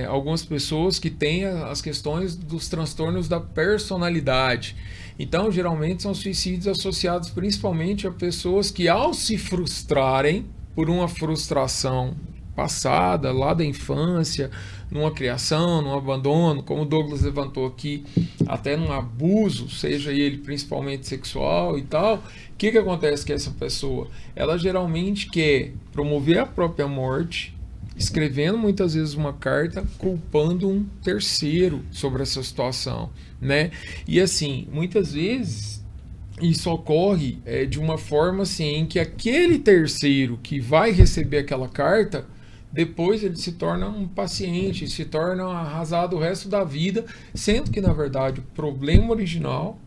algumas pessoas que têm as questões dos transtornos da personalidade. Então, geralmente, são suicídios associados principalmente a pessoas que, ao se frustrarem por uma frustração passada, lá da infância, numa criação, num abandono, como o Douglas levantou aqui, até num abuso, seja ele principalmente sexual e tal, o que acontece com essa pessoa? Ela geralmente quer promover a própria morte, escrevendo muitas vezes uma carta culpando um terceiro sobre essa situação, né? E assim, muitas vezes isso ocorre de uma forma assim, em que aquele terceiro que vai receber aquela carta, depois ele se torna um paciente, se torna arrasado o resto da vida, sendo que, na verdade, o problema original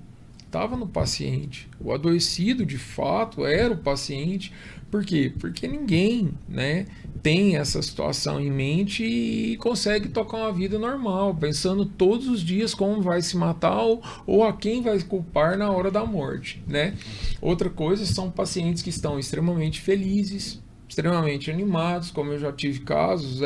estava no paciente. O adoecido, de fato, era o paciente. Por quê? Porque ninguém, né, tem essa situação em mente e consegue tocar uma vida normal, pensando todos os dias como vai se matar ou a quem vai culpar na hora da morte, né? Outra coisa são pacientes que estão extremamente felizes, extremamente animados, como eu já tive casos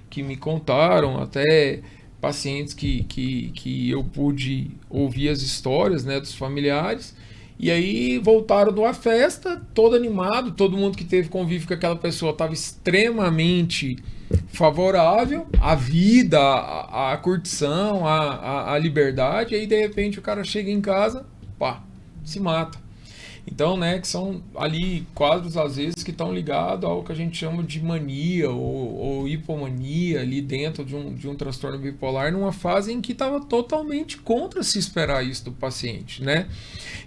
que me contaram, até pacientes que eu pude ouvir as histórias, né, dos familiares, e aí voltaram de uma festa, todo animado, todo mundo que teve convívio com aquela pessoa estava extremamente favorável à vida, à curtição, à liberdade, e aí de repente o cara chega em casa, pá, se mata. Então, né, que são ali quadros, às vezes, que estão ligados ao que a gente chama de mania ou hipomania ali dentro de um transtorno bipolar, numa fase em que estava totalmente contra se esperar isso do paciente, né?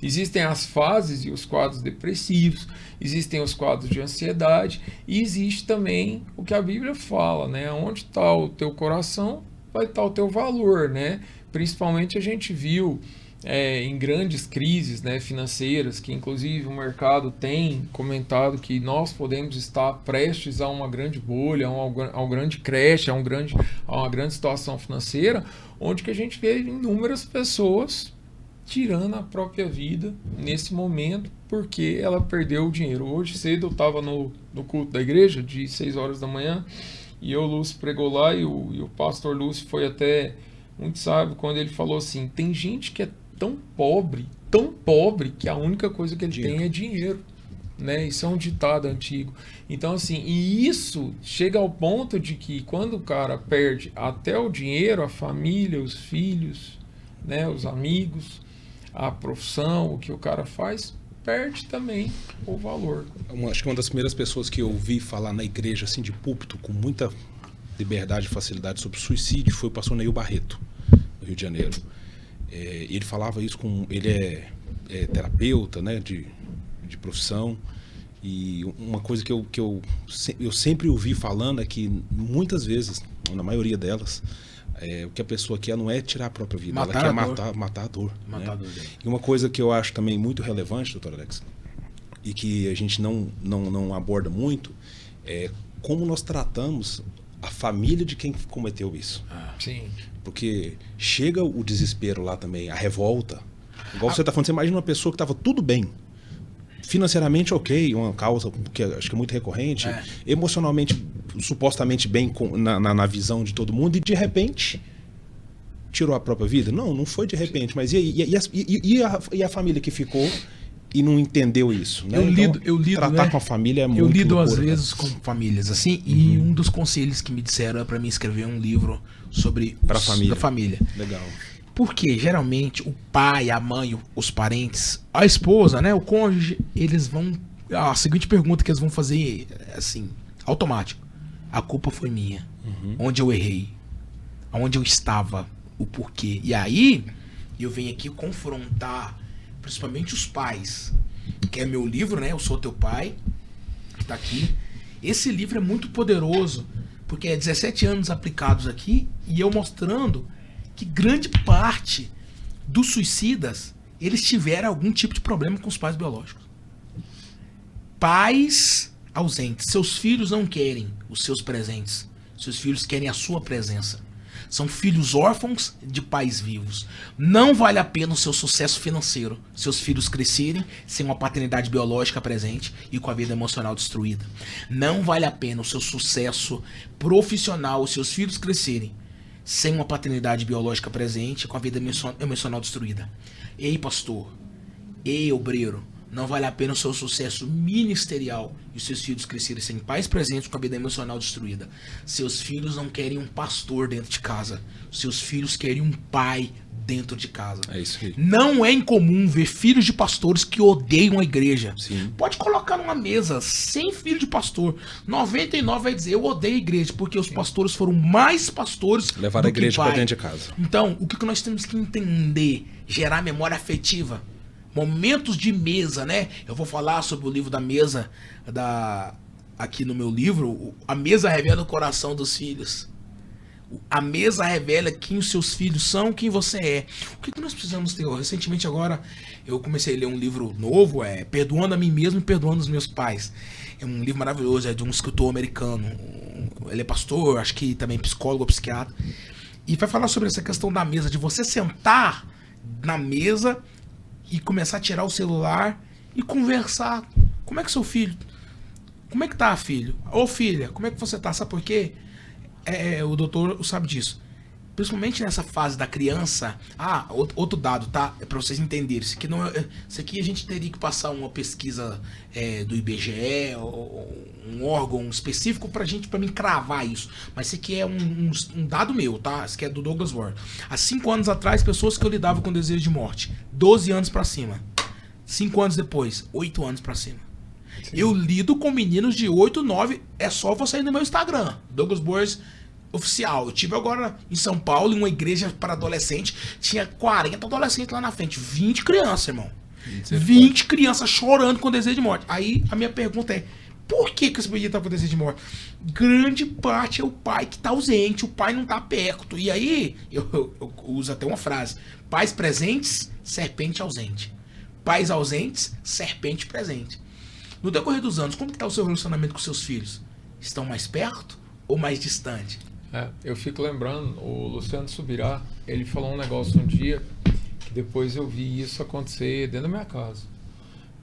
Existem as fases e os quadros depressivos, existem os quadros de ansiedade e existe também o que a Bíblia fala, né? Onde está o teu coração, vai estar o teu valor, né? Principalmente a gente viu em grandes crises, né, financeiras, que inclusive o mercado tem comentado que nós podemos estar prestes a uma grande bolha, a um grande crash, a uma grande situação financeira, onde que a gente vê inúmeras pessoas tirando a própria vida nesse momento porque ela perdeu o dinheiro. Hoje cedo eu estava no culto da igreja de 6 horas da manhã e o Lúcio pregou lá e o pastor Lúcio foi até muito sábio quando ele falou assim: tem gente que é tão pobre que a única coisa que ele tem é dinheiro, né? Isso é um ditado antigo. Então assim, e isso chega ao ponto de que quando o cara perde até o dinheiro, a família, os filhos, né, os amigos, a profissão, o que o cara faz, perde também o valor. Acho que uma das primeiras pessoas que eu ouvi falar na igreja, assim, de púlpito, com muita liberdade e facilidade sobre suicídio, foi o pastor Neil Barreto, no Rio de Janeiro. Ele falava isso ele é terapeuta, né, de profissão, e uma coisa que eu sempre ouvi falando é que muitas vezes, na maioria delas, o que a pessoa quer não é tirar a própria vida, ela quer matar a dor. Matar a dor. E uma coisa que eu acho também muito relevante, doutor Alex, e que a gente não aborda muito, é como nós tratamos a família de quem cometeu isso. Sim. Porque chega o desespero lá também, a revolta. Igual você está falando, você imagina uma pessoa que estava tudo bem, financeiramente ok, uma causa que acho que é muito recorrente, emocionalmente, supostamente bem na visão de todo mundo, e de repente tirou a própria vida? Não foi de repente, mas e a família que ficou e não entendeu isso, né? Eu lido, tratar né? Com a família é muito Eu lido loucura, às vezes com famílias assim, e um dos conselhos que me disseram é para mim escrever um livro sobre da família. Legal. Porque geralmente o pai, a mãe, os parentes, a esposa, né, o cônjuge, eles vão, a seguinte pergunta que eles vão fazer assim, automático: a culpa foi minha, onde eu errei, onde eu estava, o porquê. E aí eu venho aqui confrontar principalmente os pais, que é meu livro, né? Eu Sou Teu Pai, que tá aqui. Esse livro é muito poderoso, porque é 17 anos aplicados aqui, e eu mostrando que grande parte dos suicidas, eles tiveram algum tipo de problema com os pais biológicos. Pais ausentes. Seus filhos não querem os seus presentes. Seus filhos querem a sua presença. São filhos órfãos de pais vivos. Não vale a pena o seu sucesso financeiro, seus filhos crescerem sem uma paternidade biológica presente e com a vida emocional destruída. Não vale a pena o seu sucesso profissional, os seus filhos crescerem sem uma paternidade biológica presente e com a vida emocional destruída. Ei, pastor, ei, obreiro, não vale a pena o seu sucesso ministerial e os seus filhos crescerem sem pais presentes com a vida emocional destruída. Seus filhos não querem um pastor dentro de casa. Seus filhos querem um pai dentro de casa. É isso aí. Não é incomum ver filhos de pastores que odeiam a igreja. Sim. Pode colocar numa mesa 100 filhos de pastor. 99 vai dizer, eu odeio a igreja, porque os pastores foram mais pastores Levar a igreja pai. pra dentro de casa. Então, o que nós temos que entender? Gerar memória afetiva. Momentos de mesa, né? Eu vou falar sobre o livro da mesa, aqui no meu livro. A mesa revela o coração dos filhos. A mesa revela quem os seus filhos são, quem você é. O que nós precisamos ter? Recentemente agora eu comecei a ler um livro novo, Perdoando a Mim Mesmo e Perdoando os Meus Pais. É um livro maravilhoso, é de um escritor americano. Ele é pastor, acho que também psicólogo, psiquiatra. E vai falar sobre essa questão da mesa, de você sentar na mesa e começar a tirar o celular e conversar. Como é que seu filho? Como é que tá, filho? Ô filha, como é que você tá? Sabe por quê? O doutor sabe disso. Principalmente nessa fase da criança. Outro dado, tá? É pra vocês entenderem. Isso aqui, isso aqui a gente teria que passar uma pesquisa do IBGE, ou um órgão específico pra mim cravar isso. Mas isso aqui é um dado meu, tá? Isso aqui é do Douglas Ward. Há 5 anos atrás, pessoas que eu lidava com desejo de morte. 12 anos pra cima. 5 anos depois, 8 anos pra cima. Sim. Eu lido com meninos de 8, 9. É só você ir no meu Instagram, Douglas Borges Oficial. Eu tive agora em São Paulo, em uma igreja para adolescente. Tinha 40 adolescentes lá na frente. 20 crianças, irmão. 20 crianças chorando com desejo de morte. Aí a minha pergunta é: por que esse menino tá com desejo de morte? Grande parte é o pai que tá ausente. O pai não tá perto. E aí, eu uso até uma frase: pais presentes, serpente ausente. Pais ausentes, serpente presente. No decorrer dos anos, como está o seu relacionamento com seus filhos? Estão mais perto ou mais distante? Eu fico lembrando, o Luciano Subirá, ele falou um negócio um dia, que depois eu vi isso acontecer dentro da minha casa.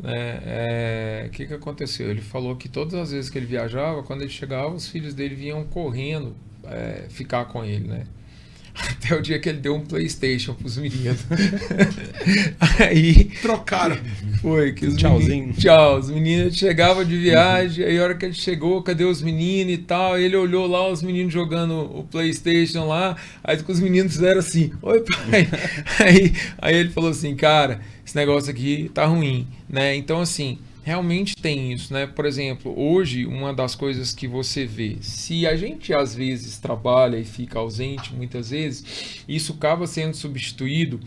O que aconteceu? Ele falou que todas as vezes que ele viajava, quando ele chegava, os filhos dele vinham correndo ficar com ele, né? Até o dia que ele deu um PlayStation pros meninos. Aí trocaram. Foi que os tchauzinho. Meninos, tchau. Os meninos chegavam de viagem, aí a hora que ele chegou, cadê os meninos e tal? Ele olhou lá os meninos jogando o PlayStation lá. Aí os meninos fizeram assim: oi, pai. Aí ele falou assim: cara, esse negócio aqui tá ruim, né? Então, assim, realmente tem isso, né? Por exemplo, hoje, uma das coisas que você vê, se a gente às vezes trabalha e fica ausente, muitas vezes, isso acaba sendo substituído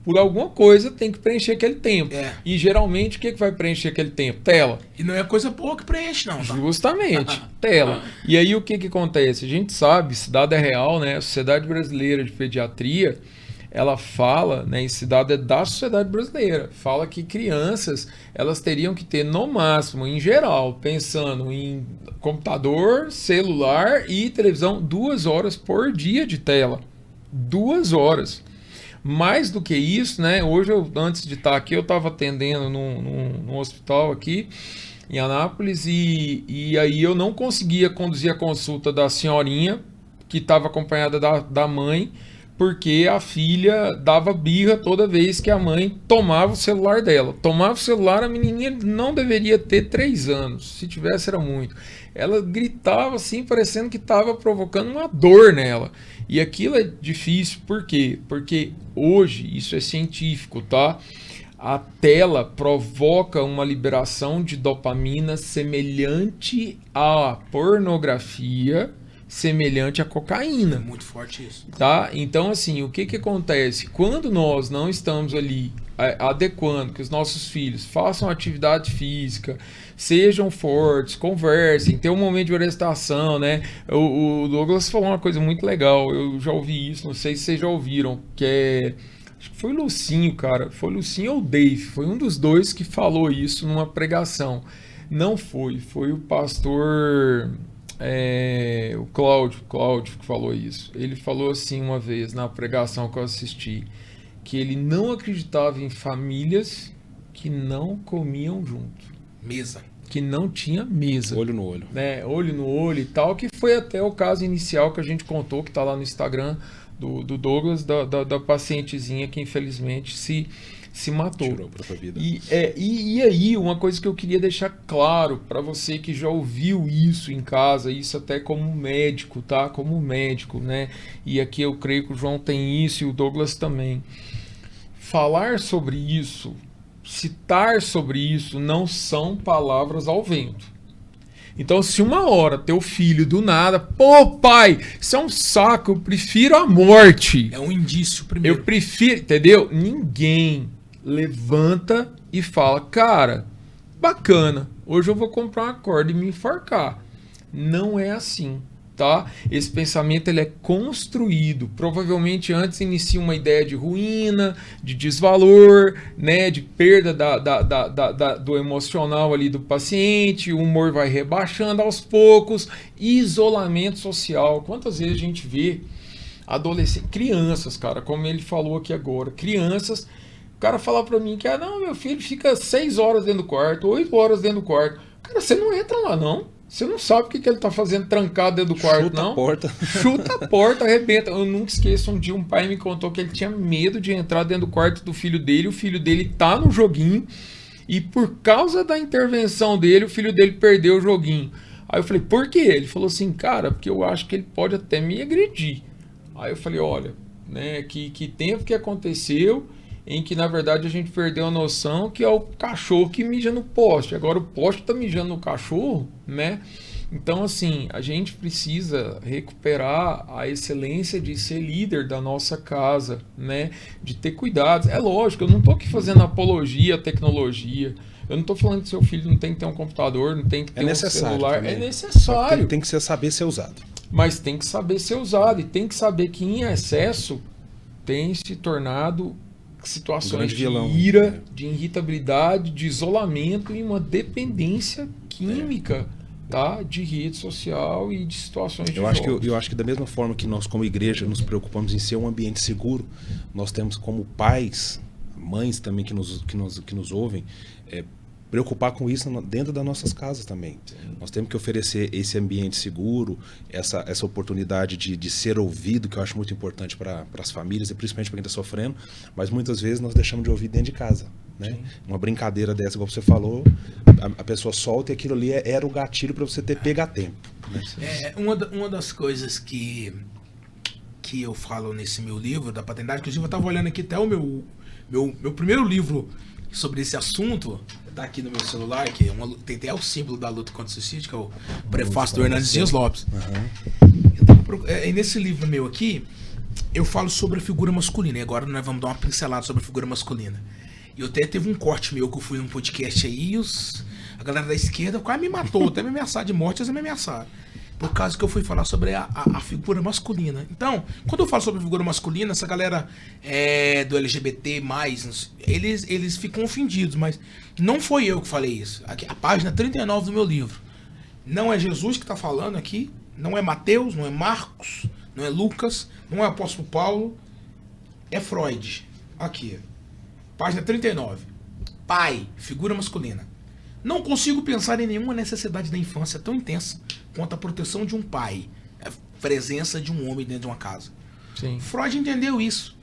por alguma coisa, tem que preencher aquele tempo. E geralmente, o que vai preencher aquele tempo? Tela. E não é coisa boa que preenche, não. Tá? Justamente, tela. E aí o que acontece? A gente sabe, esse dado é real, né? A Sociedade Brasileira de Pediatria, ela fala, né, esse dado é da Sociedade Brasileira, fala que crianças, elas teriam que ter no máximo, em geral, pensando em computador, celular e televisão, 2 horas por dia de tela. 2 horas. Mais do que isso, né? Hoje, antes de estar aqui, eu estava atendendo num hospital aqui em Anápolis e aí eu não conseguia conduzir a consulta da senhorinha que estava acompanhada da mãe, porque a filha dava birra toda vez que a mãe tomava o celular dela. Tomava o celular, a menininha não deveria ter 3 anos. Se tivesse, era muito. Ela gritava assim, parecendo que estava provocando uma dor nela. E aquilo é difícil, por quê? Porque hoje, isso é científico, tá? A tela provoca uma liberação de dopamina semelhante à pornografia, semelhante à cocaína. É muito forte isso. Tá? Então, assim, o que acontece? Quando nós não estamos ali adequando que os nossos filhos façam atividade física, sejam fortes, conversem, tenham um momento de orientação, né? O Douglas falou uma coisa muito legal, eu já ouvi isso, não sei se vocês já ouviram, que é... Acho que foi o Lucinho, cara. Foi o Lucinho ou o Dave. Foi um dos dois que falou isso numa pregação. Não foi o pastor... o Cláudio que falou isso. Ele falou assim uma vez na pregação que eu assisti, que ele não acreditava em famílias que não comiam junto. Mesa. Que não tinha mesa. Olho no olho. Né? Olho no olho e tal, que foi até o caso inicial que a gente contou, que está lá no Instagram do Douglas, da pacientezinha que infelizmente se se matou. Tirou a própria vida. E aí, uma coisa que eu queria deixar claro para você que já ouviu isso em casa, isso até como médico, tá? Como médico, né? E aqui eu creio que o João tem isso e o Douglas também. Falar sobre isso, citar sobre isso, não são palavras ao vento. Então, se uma hora teu filho do nada, pô, pai, isso é um saco, eu prefiro a morte. É um indício primeiro. Eu prefiro, entendeu? Ninguém levanta e fala, cara, bacana, hoje eu vou comprar uma corda e me enforcar. Não é assim, tá? Esse pensamento ele é construído. Provavelmente antes inicia uma ideia de ruína, de desvalor, né? De perda do emocional ali do paciente, o humor vai rebaixando aos poucos, isolamento social. Quantas vezes a gente vê adolescentes, crianças, cara, como ele falou aqui agora, crianças, o cara fala pra mim que, não, meu filho fica 6 horas dentro do quarto, 8 horas dentro do quarto. Cara, você não entra lá, não. Você não sabe o que ele tá fazendo trancado dentro do quarto, não. Chuta a porta. Chuta a porta, arrebenta. Eu nunca esqueço, um dia um pai me contou que ele tinha medo de entrar dentro do quarto do filho dele, o filho dele tá no joguinho, e por causa da intervenção dele, o filho dele perdeu o joguinho. Aí eu falei, por quê? Ele falou assim, cara, porque eu acho que ele pode até me agredir. Aí eu falei, olha, né, que tempo que aconteceu em que, na verdade, a gente perdeu a noção que é o cachorro que mija no poste. Agora o poste tá mijando no cachorro, né? Então, assim, a gente precisa recuperar a excelência de ser líder da nossa casa, né? De ter cuidados. É lógico, eu não tô aqui fazendo apologia à tecnologia. Eu não tô falando que seu filho não tem que ter um computador, não tem que ter um celular. Também. É necessário. Tem que saber ser usado. Mas tem que saber ser usado. E tem que saber que em excesso tem se tornado situações de ira, de irritabilidade, de isolamento e uma dependência química, tá? De rede social e de situações de jogos. Eu acho que da mesma forma que nós como igreja nos preocupamos em ser um ambiente seguro, nós temos como pais, mães também que nos ouvem, preocupar com isso dentro das nossas casas também. Sim. Nós temos que oferecer esse ambiente seguro, essa oportunidade de ser ouvido, que eu acho muito importante para as famílias, e principalmente para quem está sofrendo, mas muitas vezes nós deixamos de ouvir dentro de casa. Né? Uma brincadeira dessa, igual você falou, a pessoa solta e aquilo ali era o gatilho para você ter pego a tempo. Né? Uma das coisas que eu falo nesse meu livro da paternidade, inclusive eu estava olhando aqui até o meu primeiro livro sobre esse assunto, tá aqui no meu celular, que tem até o símbolo da luta contra o suicídio, que é o prefácio do Hernandes Dias Lopes. E nesse livro meu aqui, eu falo sobre a figura masculina, e agora nós vamos dar uma pincelada sobre a figura masculina. E eu até teve um corte meu que eu fui num podcast aí, e a galera da esquerda quase me matou, até me ameaçaram de morte, eles me ameaçaram. Por causa que eu fui falar sobre a figura masculina. Então, quando eu falo sobre a figura masculina, essa galera do LGBT+, eles ficam ofendidos, mas não foi eu que falei isso. Aqui, a página 39 do meu livro. Não é Jesus que está falando aqui, não é Mateus, não é Marcos, não é Lucas, não é o apóstolo Paulo, é Freud. Aqui, página 39. Pai, figura masculina. Não consigo pensar em nenhuma necessidade da infância tão intensa quanto a proteção de um pai, a presença de um homem dentro de uma casa. Sim. Freud entendeu isso.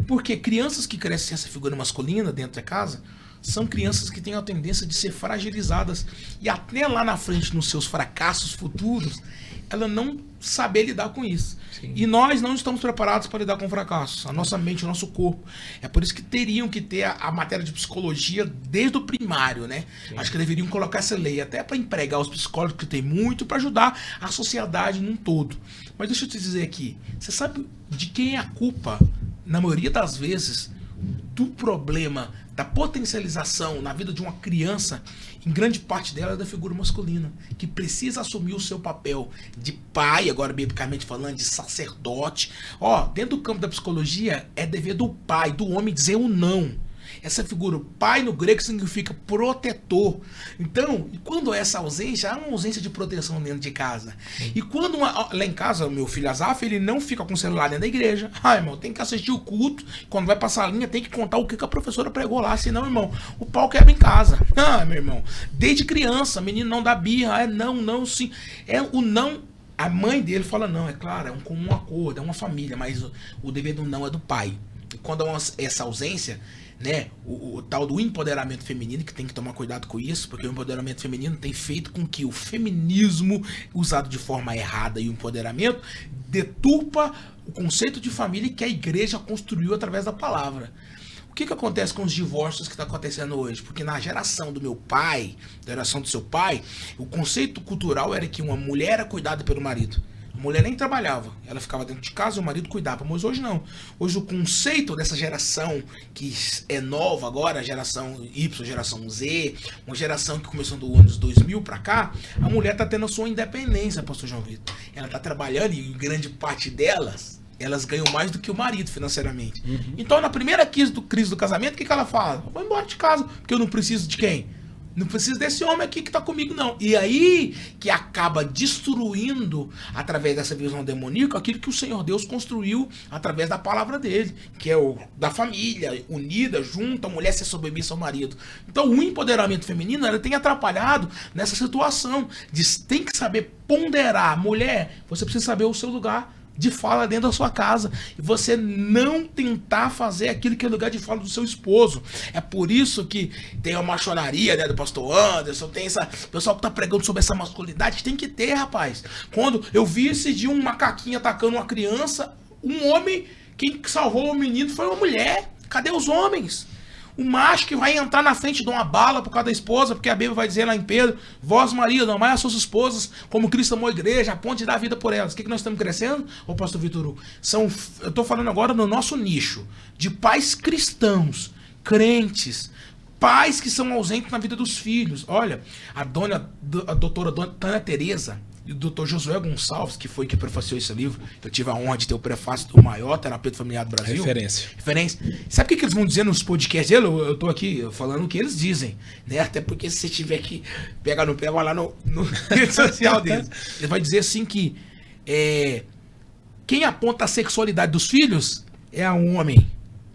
Porque crianças que crescem sem essa figura masculina dentro da casa são crianças que têm a tendência de ser fragilizadas e até lá na frente, nos seus fracassos futuros, ela não saber lidar com isso. Sim. E nós não estamos preparados para lidar com fracassos. A nossa mente, o nosso corpo. É por isso que teriam que ter a matéria de psicologia desde o primário, né? Sim. Acho que deveriam colocar essa lei até para empregar os psicólogos, que tem muito, para ajudar a sociedade num todo. Mas deixa eu te dizer aqui, você sabe de quem é a culpa, na maioria das vezes, do problema da potencialização na vida de uma criança? Em grande parte dela é da figura masculina, que precisa assumir o seu papel de pai, agora biblicamente falando, de sacerdote. Dentro do campo da psicologia, é dever do pai, do homem, dizer o não. Essa figura, pai no grego, significa protetor. Então, quando essa ausência, há uma ausência de proteção dentro de casa. E quando, lá em casa, o meu filho Azaf, ele não fica com o celular dentro da igreja. Irmão, tem que assistir o culto. Quando vai passar a linha, tem que contar o que a professora pregou lá. Senão, irmão, o pau quebra em casa. Meu irmão, desde criança, menino não dá birra. Não, sim. É o não. A mãe dele fala não, é claro, é um comum acordo, é uma família, mas o dever do não é do pai. E quando há essa ausência, né, o tal do empoderamento feminino, que tem que tomar cuidado com isso, porque o empoderamento feminino tem feito com que o feminismo, usado de forma errada, e o empoderamento deturpa o conceito de família que a igreja construiu através da palavra. O que acontece com os divórcios que está acontecendo hoje? Porque na geração do meu pai, da geração do seu pai, o conceito cultural era que uma mulher era cuidada pelo marido. A mulher nem trabalhava, ela ficava dentro de casa e o marido cuidava. Mas hoje não. Hoje o conceito dessa geração que é nova agora, a geração Y, a geração Z, uma geração que começou dos anos 2000 para cá, a mulher está tendo a sua independência, pastor João Vitor. Ela está trabalhando e grande parte delas, elas ganham mais do que o marido financeiramente. Então na primeira crise do casamento, o que ela fala? Vou embora de casa, porque eu não preciso de quem? Não preciso desse homem aqui que tá comigo, não. E aí que acaba destruindo, através dessa visão demoníaca, aquilo que o Senhor Deus construiu através da palavra dele, que é o da família, unida, junta, a mulher ser submissa ao marido. Então o empoderamento feminino, ela tem atrapalhado nessa situação. Tem que saber ponderar. Mulher, você precisa saber o seu lugar de fala dentro da sua casa, e você não tentar fazer aquilo que é lugar de fala do seu esposo. É por isso que tem a machonaria, né, do pastor Anderson, tem essa pessoal que tá pregando sobre essa masculinidade, tem que ter, rapaz. Quando eu vi esse dia um macaquinho atacando uma criança, um homem, quem salvou o menino foi uma mulher. Cadê os homens? O macho que vai entrar na frente de uma bala por causa da esposa, porque a Bíblia vai dizer lá em Pedro, vós, marido, amai as suas esposas como Cristo amou a igreja, a ponto de dar vida por elas. O que nós estamos crescendo, ô pastor Vitor Hugo? Eu estou falando agora no nosso nicho, de pais cristãos, crentes, pais que são ausentes na vida dos filhos. Olha, a doutora Tânia Tereza e o doutor Josué Gonçalves, que foi que prefaciou esse livro, eu tive a honra de ter o prefácio do maior terapeuta familiar do Brasil. Referência. Sabe o que eles vão dizer nos podcasts dele? Eu tô aqui falando o que eles dizem, né? Até porque se você tiver que pegar no pé, vai lá no rede social deles. Ele vai dizer assim que quem aponta a sexualidade dos filhos é um homem,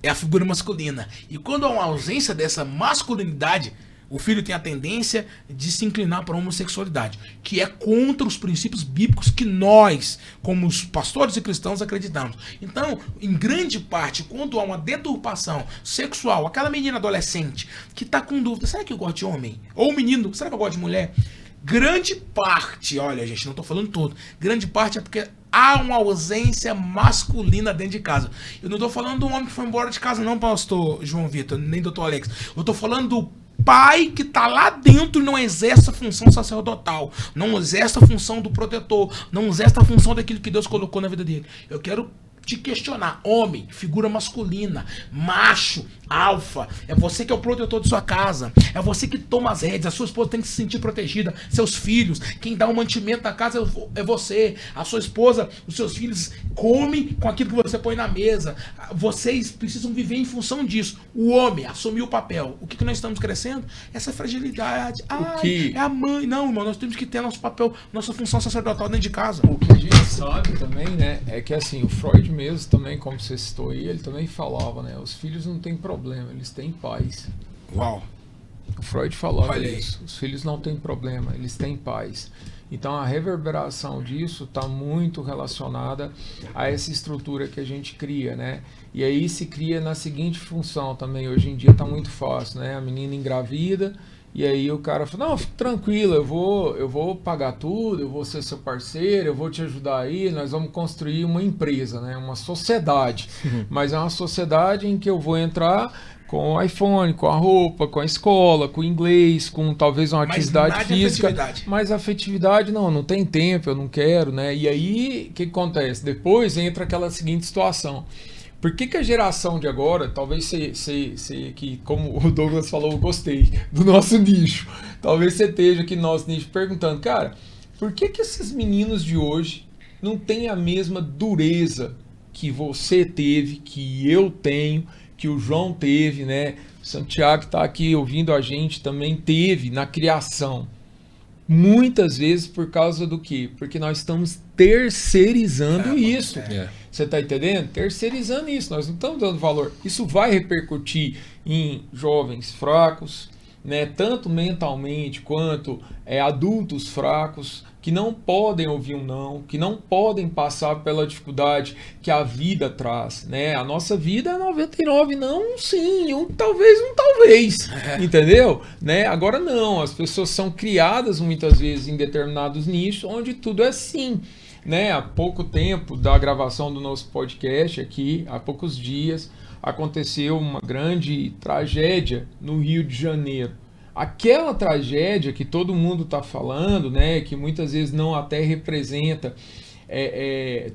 é a figura masculina. E quando há uma ausência dessa masculinidade, o filho tem a tendência de se inclinar para a homossexualidade, que é contra os princípios bíblicos que nós, como os pastores e cristãos, acreditamos. Então, em grande parte, quando há uma deturpação sexual, aquela menina adolescente que está com dúvida, será que eu gosto de homem? Ou menino, será que eu gosto de mulher? Grande parte, olha gente, não estou falando todo, grande parte é porque há uma ausência masculina dentro de casa. Eu não estou falando do homem que foi embora de casa não, pastor João Vitor, nem doutor Alex. Eu estou falando do pai que está lá dentro e não exerce a função sacerdotal, não exerce a função do protetor, não exerce a função daquilo que Deus colocou na vida dele. Eu quero te questionar, homem, figura masculina, macho, alfa, é você que é o protetor de sua casa, é você que toma as rédeas, a sua esposa tem que se sentir protegida, seus filhos, quem dá o mantimento da casa é você, a sua esposa, os seus filhos comem com aquilo que você põe na mesa, vocês precisam viver em função disso. O homem assumiu o papel. O que nós estamos crescendo? Essa fragilidade. É a mãe. Não, irmão, nós temos que ter nosso papel, nossa função sacerdotal dentro de casa. O que a gente sabe também, né, é que assim, o Freud mesmo também, como você citou aí, ele também falava, né, os filhos não têm problema, eles têm paz. Uau! O Freud falava isso, os filhos não têm problema, eles têm paz. Então a reverberação disso está muito relacionada a essa estrutura que a gente cria, né? E aí se cria na seguinte função também, hoje em dia está muito fácil, né? A menina engravida, e aí o cara fala, não, fica tranquilo, eu vou pagar tudo, eu vou ser seu parceiro, eu vou te ajudar aí, nós vamos construir uma empresa, né? Uma sociedade. Mas é uma sociedade em que eu vou entrar com o iPhone, com a roupa, com a escola, com o inglês, com talvez uma atividade física. Mas afetividade não tem tempo, eu não quero, né? E aí, o que acontece? Depois entra aquela seguinte situação. Por que a geração de agora, talvez você que, como o Douglas falou, eu gostei do nosso nicho. Talvez você esteja aqui no nosso nicho perguntando, cara, por que esses meninos de hoje não têm a mesma dureza que você teve, que eu tenho, que o João teve, né? O Santiago está aqui ouvindo a gente, também teve na criação. Muitas vezes por causa do quê? Porque nós estamos terceirizando isso. Você está entendendo? Terceirizando isso, nós não estamos dando valor. Isso vai repercutir em jovens fracos, né, tanto mentalmente quanto adultos fracos, que não podem ouvir um não, que não podem passar pela dificuldade que a vida traz, né? A nossa vida é 99 não, sim, um talvez, entendeu? Né? Agora não, as pessoas são criadas muitas vezes em determinados nichos onde tudo é sim, né? Há pouco tempo da gravação do nosso podcast aqui, há poucos dias, aconteceu uma grande tragédia no Rio de Janeiro. Aquela tragédia que todo mundo está falando, né, que muitas vezes não até representa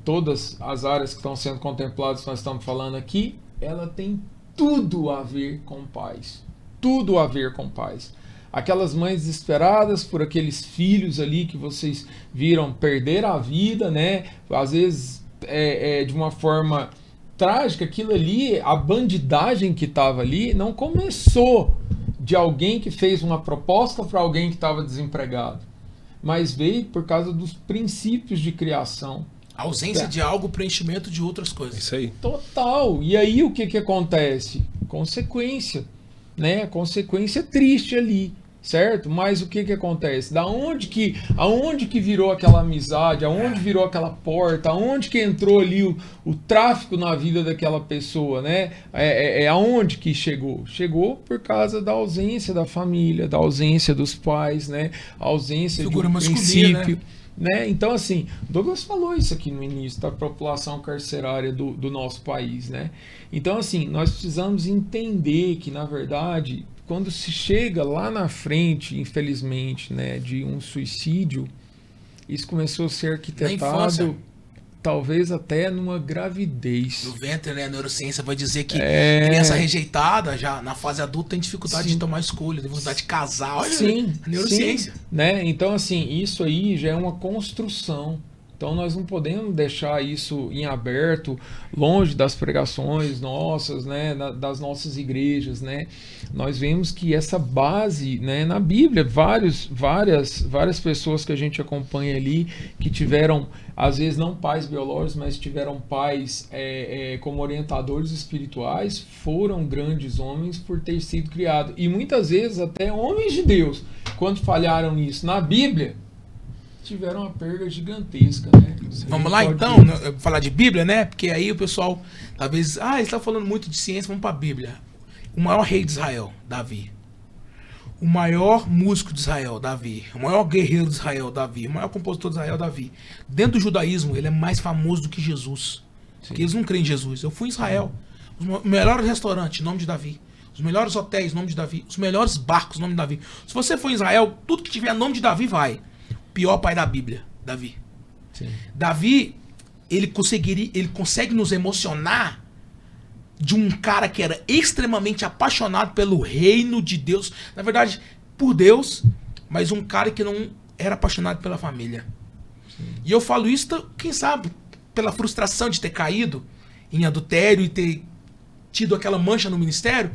todas as áreas que estão sendo contempladas que nós estamos falando aqui, ela tem tudo a ver com paz. Tudo a ver com paz. Aquelas mães desesperadas por aqueles filhos ali que vocês viram perder a vida, né, às vezes de uma forma trágica, aquilo ali, a bandidagem que estava ali, não começou de alguém que fez uma proposta para alguém que estava desempregado, mas veio por causa dos princípios de criação. A ausência de algo, preenchimento de outras coisas. Isso aí. Total. E aí o que acontece? Consequência, né? Consequência triste ali, certo? Mas o que acontece? Aonde que virou aquela amizade? Aonde virou aquela porta? Aonde que entrou ali o tráfico na vida daquela pessoa, né? Aonde que chegou? Chegou por causa da ausência da família, da ausência dos pais, né? A ausência figura de um masculina, princípio. Né? Então, assim, Douglas falou isso aqui no início da população carcerária do nosso país, né? Então, assim, nós precisamos entender que, na verdade, quando se chega lá na frente, infelizmente, né, de um suicídio, isso começou a ser arquitetado talvez até numa gravidez. No ventre, né? A neurociência vai dizer que criança rejeitada, já na fase adulta, tem dificuldade de tomar escolha, tem dificuldade de casar. Olha, a neurociência. Sim, né? Então, assim, isso aí já é uma construção. Então nós não podemos deixar isso em aberto, longe das pregações nossas, né, das nossas igrejas, né? Nós vemos que essa base, né, na Bíblia, várias pessoas que a gente acompanha ali, que tiveram, às vezes não pais biológicos, mas tiveram pais como orientadores espirituais, foram grandes homens por ter sido criados. E muitas vezes até homens de Deus, quando falharam nisso na Bíblia, tiveram uma perda gigantesca, né? Vamos lá então, falar de Bíblia, né? Porque aí o pessoal, talvez, ele está falando muito de ciência, vamos para a Bíblia. O maior rei de Israel, Davi. O maior músico de Israel, Davi. O maior guerreiro de Israel, Davi. O maior compositor de Israel, Davi. Dentro do judaísmo, ele é mais famoso do que Jesus. Sim. Porque eles não creem em Jesus. Eu fui em Israel. Os melhores restaurantes, nome de Davi. Os melhores hotéis, nome de Davi. Os melhores barcos, nome de Davi. Se você for em Israel, tudo que tiver nome de Davi vai. Pior pai da Bíblia, Davi. Sim. Davi, ele consegue nos emocionar de um cara que era extremamente apaixonado pelo reino de Deus. Na verdade, por Deus, mas um cara que não era apaixonado pela família. Sim. E eu falo isso, quem sabe, pela frustração de ter caído em adultério e ter tido aquela mancha no ministério,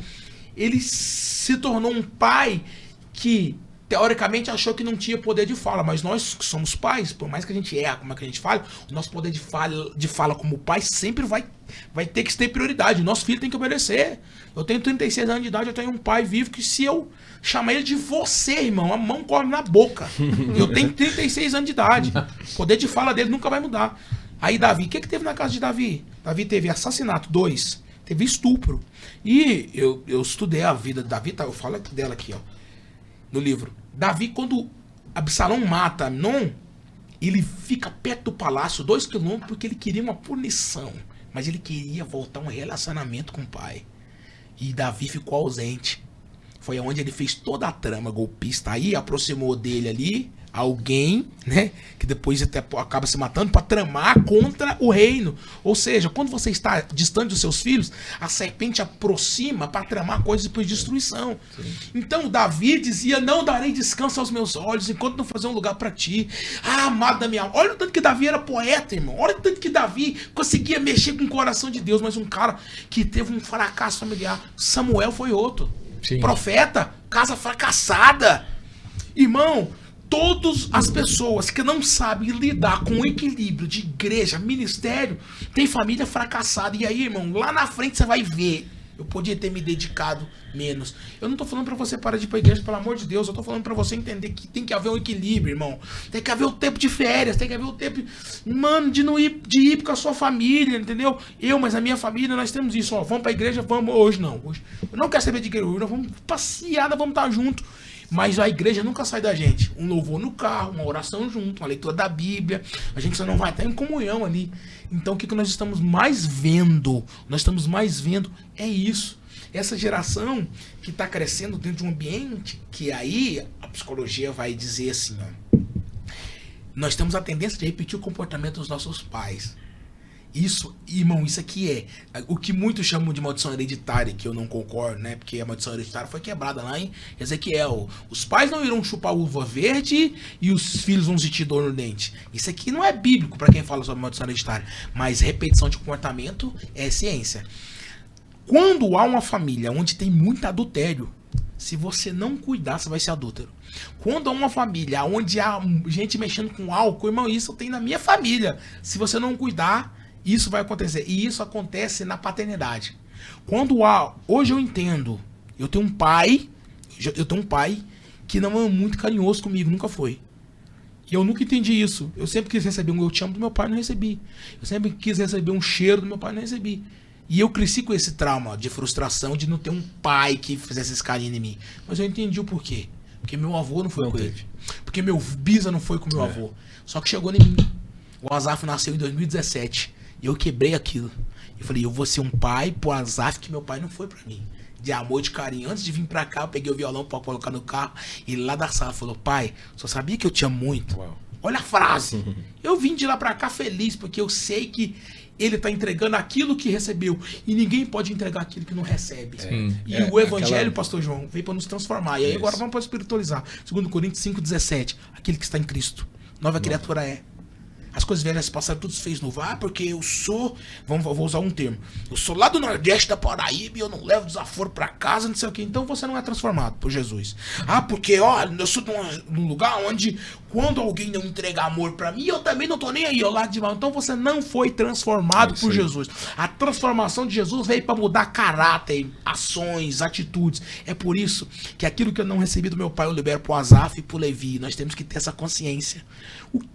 ele se tornou um pai que teoricamente achou que não tinha poder de fala, mas nós que somos pais, por mais que a gente como é que a gente fala, o nosso poder de fala como pai sempre vai ter que ter prioridade. Nosso filho tem que obedecer. Eu tenho 36 anos de idade, eu tenho um pai vivo que se eu chamar ele de você, irmão, a mão corre na boca. Eu tenho 36 anos de idade. O poder de fala dele nunca vai mudar. Aí Davi, o que teve na casa de Davi? Davi teve assassinato, 2. Teve estupro. E eu estudei a vida de Davi, eu falo dela aqui, ó, no livro. Davi, quando Absalão mata Amnon, ele fica perto do palácio 2 quilômetros porque ele queria uma punição. Mas ele queria voltar a um relacionamento com o pai. E Davi ficou ausente. Foi onde ele fez toda a trama golpista. Aí aproximou dele ali alguém, né, que depois até acaba se matando para tramar contra o reino. Ou seja, quando você está distante dos seus filhos, a serpente aproxima para tramar coisas por destruição. Sim. Então Davi dizia: não darei descanso aos meus olhos enquanto não fazer um lugar para ti. Amado da minha alma. Olha o tanto que Davi era poeta, irmão. Olha o tanto que Davi conseguia mexer com o coração de Deus. Mas um cara que teve um fracasso familiar. Samuel foi outro. Sim. Profeta, casa fracassada. Irmão, todas as pessoas que não sabem lidar com o equilíbrio de igreja, ministério, tem família fracassada. E aí, irmão, lá na frente você vai ver. Eu podia ter me dedicado menos. Eu não tô falando pra você parar de ir pra igreja, pelo amor de Deus. Eu tô falando pra você entender que tem que haver um equilíbrio, irmão. Tem que haver o tempo de férias, tem que haver o tempo, mano, de ir com a sua família, entendeu? Mas a minha família, nós temos isso, ó. Vamos pra igreja, vamos. Hoje não. Hoje eu não quero saber de igreja, nós vamos passear, vamos estar juntos. Mas a igreja nunca sai da gente. Um louvor no carro, uma oração junto, uma leitura da Bíblia. A gente só não vai estar em comunhão ali. Então o que nós estamos mais vendo? Nós estamos mais vendo é isso. Essa geração que está crescendo dentro de um ambiente que aí a psicologia vai dizer assim, ó. Nós temos a tendência de repetir o comportamento dos nossos pais. Isso, irmão, isso aqui é o que muitos chamam de maldição hereditária, que eu não concordo, né? Porque a maldição hereditária foi quebrada lá em Ezequiel. Os pais não irão chupar uva verde e os filhos vão sentir dor no dente. Isso aqui não é bíblico para quem fala sobre maldição hereditária, mas repetição de comportamento é ciência. Quando há uma família onde tem muito adultério, se você não cuidar, você vai ser adúltero. Quando há uma família onde há gente mexendo com álcool, irmão, isso tem na minha família. Se você não cuidar, isso vai acontecer. E isso acontece na paternidade. Hoje eu entendo. Eu tenho um pai que não é muito carinhoso comigo, nunca foi. E eu nunca entendi isso. Eu sempre quis receber um eu te amo do meu pai, não recebi. Eu sempre quis receber um cheiro do meu pai, não recebi. E eu cresci com esse trauma de frustração de não ter um pai que fizesse esse carinho em mim. Mas eu entendi o porquê. Porque meu avô não foi com ele. Porque meu bisa não foi com meu avô. Só que chegou em mim. O Asaf nasceu em 2017. E eu quebrei aquilo. Eu falei, eu vou ser um pai pro Asaf que meu pai não foi pra mim. De amor, de carinho. Antes de vir pra cá, eu peguei o violão pra colocar no carro. E ele lá da sala falou, pai, só sabia que eu te amo muito. Uau. Olha a frase. Eu vim de lá pra cá feliz, porque eu sei que ele tá entregando aquilo que recebeu. E ninguém pode entregar aquilo que não recebe. O evangelho, pastor João, veio pra nos transformar. E aí agora vamos para espiritualizar. 2 Coríntios 5,17. Aquele que está em Cristo. Nova criatura é. As coisas velhas passaram, tudo se fez novo. Porque eu sou, vou usar um termo, eu sou lá do Nordeste da Paraíba e eu não levo desaforo pra casa, não sei o que. Então você não é transformado por Jesus. Porque, olha, eu sou num lugar onde quando alguém não entregar amor pra mim, eu também não tô nem aí, eu lá de mal. Então você não foi transformado por Jesus. A transformação de Jesus veio pra mudar caráter, ações, atitudes. É por isso que aquilo que eu não recebi do meu pai, eu libero pro Asaf e pro Levi. Nós temos que ter essa consciência.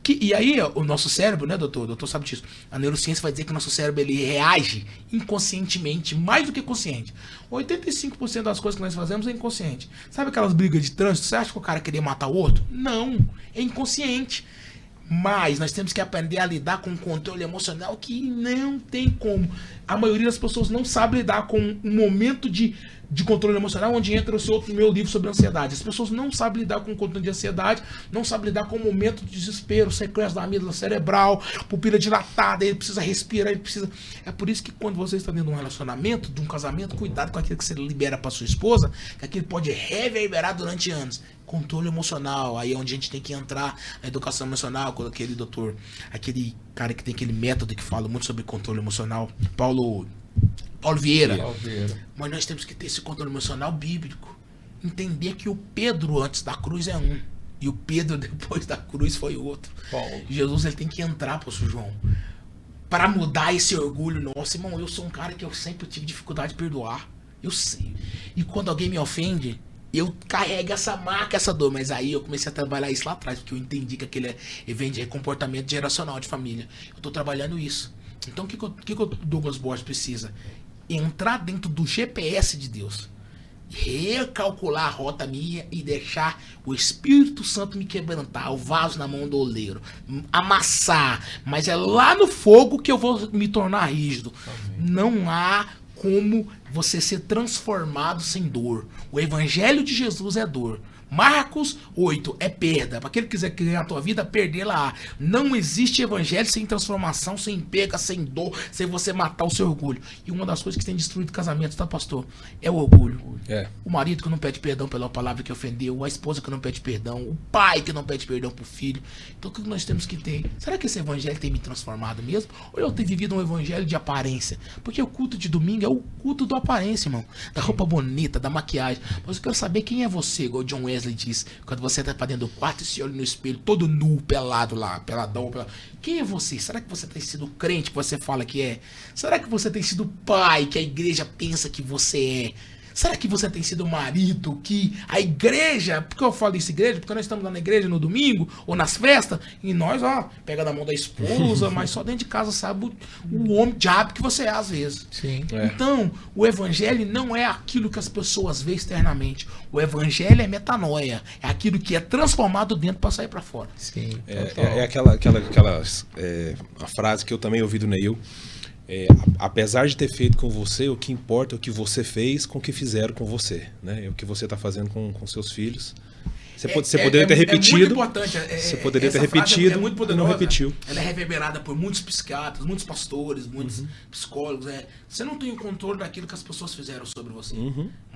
E aí, o nosso cérebro, né, doutor? O doutor sabe disso. A neurociência vai dizer que o nosso cérebro ele reage inconscientemente, mais do que consciente. 85% das coisas que nós fazemos é inconsciente. Sabe aquelas brigas de trânsito? Você acha que o cara queria matar o outro? Não, é inconsciente. Mas nós temos que aprender a lidar com o controle emocional que não tem como. A maioria das pessoas não sabe lidar com um momento de controle emocional, onde entra o seu meu livro sobre ansiedade. As pessoas não sabem lidar com o controle de ansiedade, não sabem lidar com o momento de desespero, sequestro da amígdala cerebral, pupila dilatada, ele precisa respirar, ele precisa... É por isso que quando você está dentro de um relacionamento, de um casamento, cuidado com aquilo que você libera para sua esposa, que aquilo pode reverberar durante anos. Controle emocional, aí é onde a gente tem que entrar na educação emocional, com aquele doutor, aquele cara que tem aquele método que fala muito sobre controle emocional, Paulo Vieira. Mas nós temos que ter esse controle emocional bíblico. Entender que o Pedro antes da cruz é um. E o Pedro depois da cruz foi outro. Jesus ele tem que entrar, pastor João. Para mudar esse orgulho nosso. Irmão, eu sou um cara que eu sempre tive dificuldade de perdoar. Eu sei. E quando alguém me ofende, eu carrego essa marca, essa dor. Mas aí eu comecei a trabalhar isso lá atrás. Porque eu entendi que aquele vem de comportamento geracional de família. Eu tô trabalhando isso. Então o que o Douglas Borges precisa? Entrar dentro do GPS de Deus, recalcular a rota minha e deixar o Espírito Santo me quebrantar, o vaso na mão do oleiro, amassar, mas é lá no fogo que eu vou me tornar rígido. Amém. Não há como você ser transformado sem dor. O evangelho de Jesus é dor. Marcos 8 é perda. Para aquele que quiser ganhar a tua vida, perdê-la. Não existe evangelho sem transformação, sem perda, sem dor, sem você matar o seu orgulho. E uma das coisas que tem destruído casamentos, tá, pastor? É o orgulho. O marido que não pede perdão pela palavra que ofendeu, a esposa que não pede perdão, o pai que não pede perdão pro filho. Então o que nós temos que ter? Será que esse evangelho tem me transformado mesmo? Ou eu tenho vivido um evangelho de aparência? Porque o culto de domingo é o culto da aparência, irmão. Da roupa bonita, da maquiagem. Mas eu quero saber quem é você, igual o John Wesley diz, quando você tá pra dentro do quarto e se olha no espelho, todo nu, pelado lá, peladão. Quem é você? Será que você tem sido crente que você fala que é? Será que você tem sido pai que a igreja pensa que você é? Será que você tem sido marido que a igreja... Por que eu falo isso, igreja? Porque nós estamos lá na igreja no domingo ou nas festas e nós, pega na mão da esposa, mas só dentro de casa sabe o homem diabo que você é às vezes. Sim. Então, o evangelho não é aquilo que as pessoas veem externamente. O evangelho é metanoia. É aquilo que é transformado dentro para sair para fora. Sim. É a frase que eu também ouvi do Neil. Apesar de ter feito com você, o que importa é o que você fez com o que fizeram com você, né? É o que você está fazendo com seus filhos. Você poderia ter repetido. É muito importante. Você poderia ter repetido é muito poderosa, e não repetiu. Ela é reverberada por muitos psiquiatras, muitos pastores, muitos psicólogos. Você não tem o controle daquilo que as pessoas fizeram sobre você.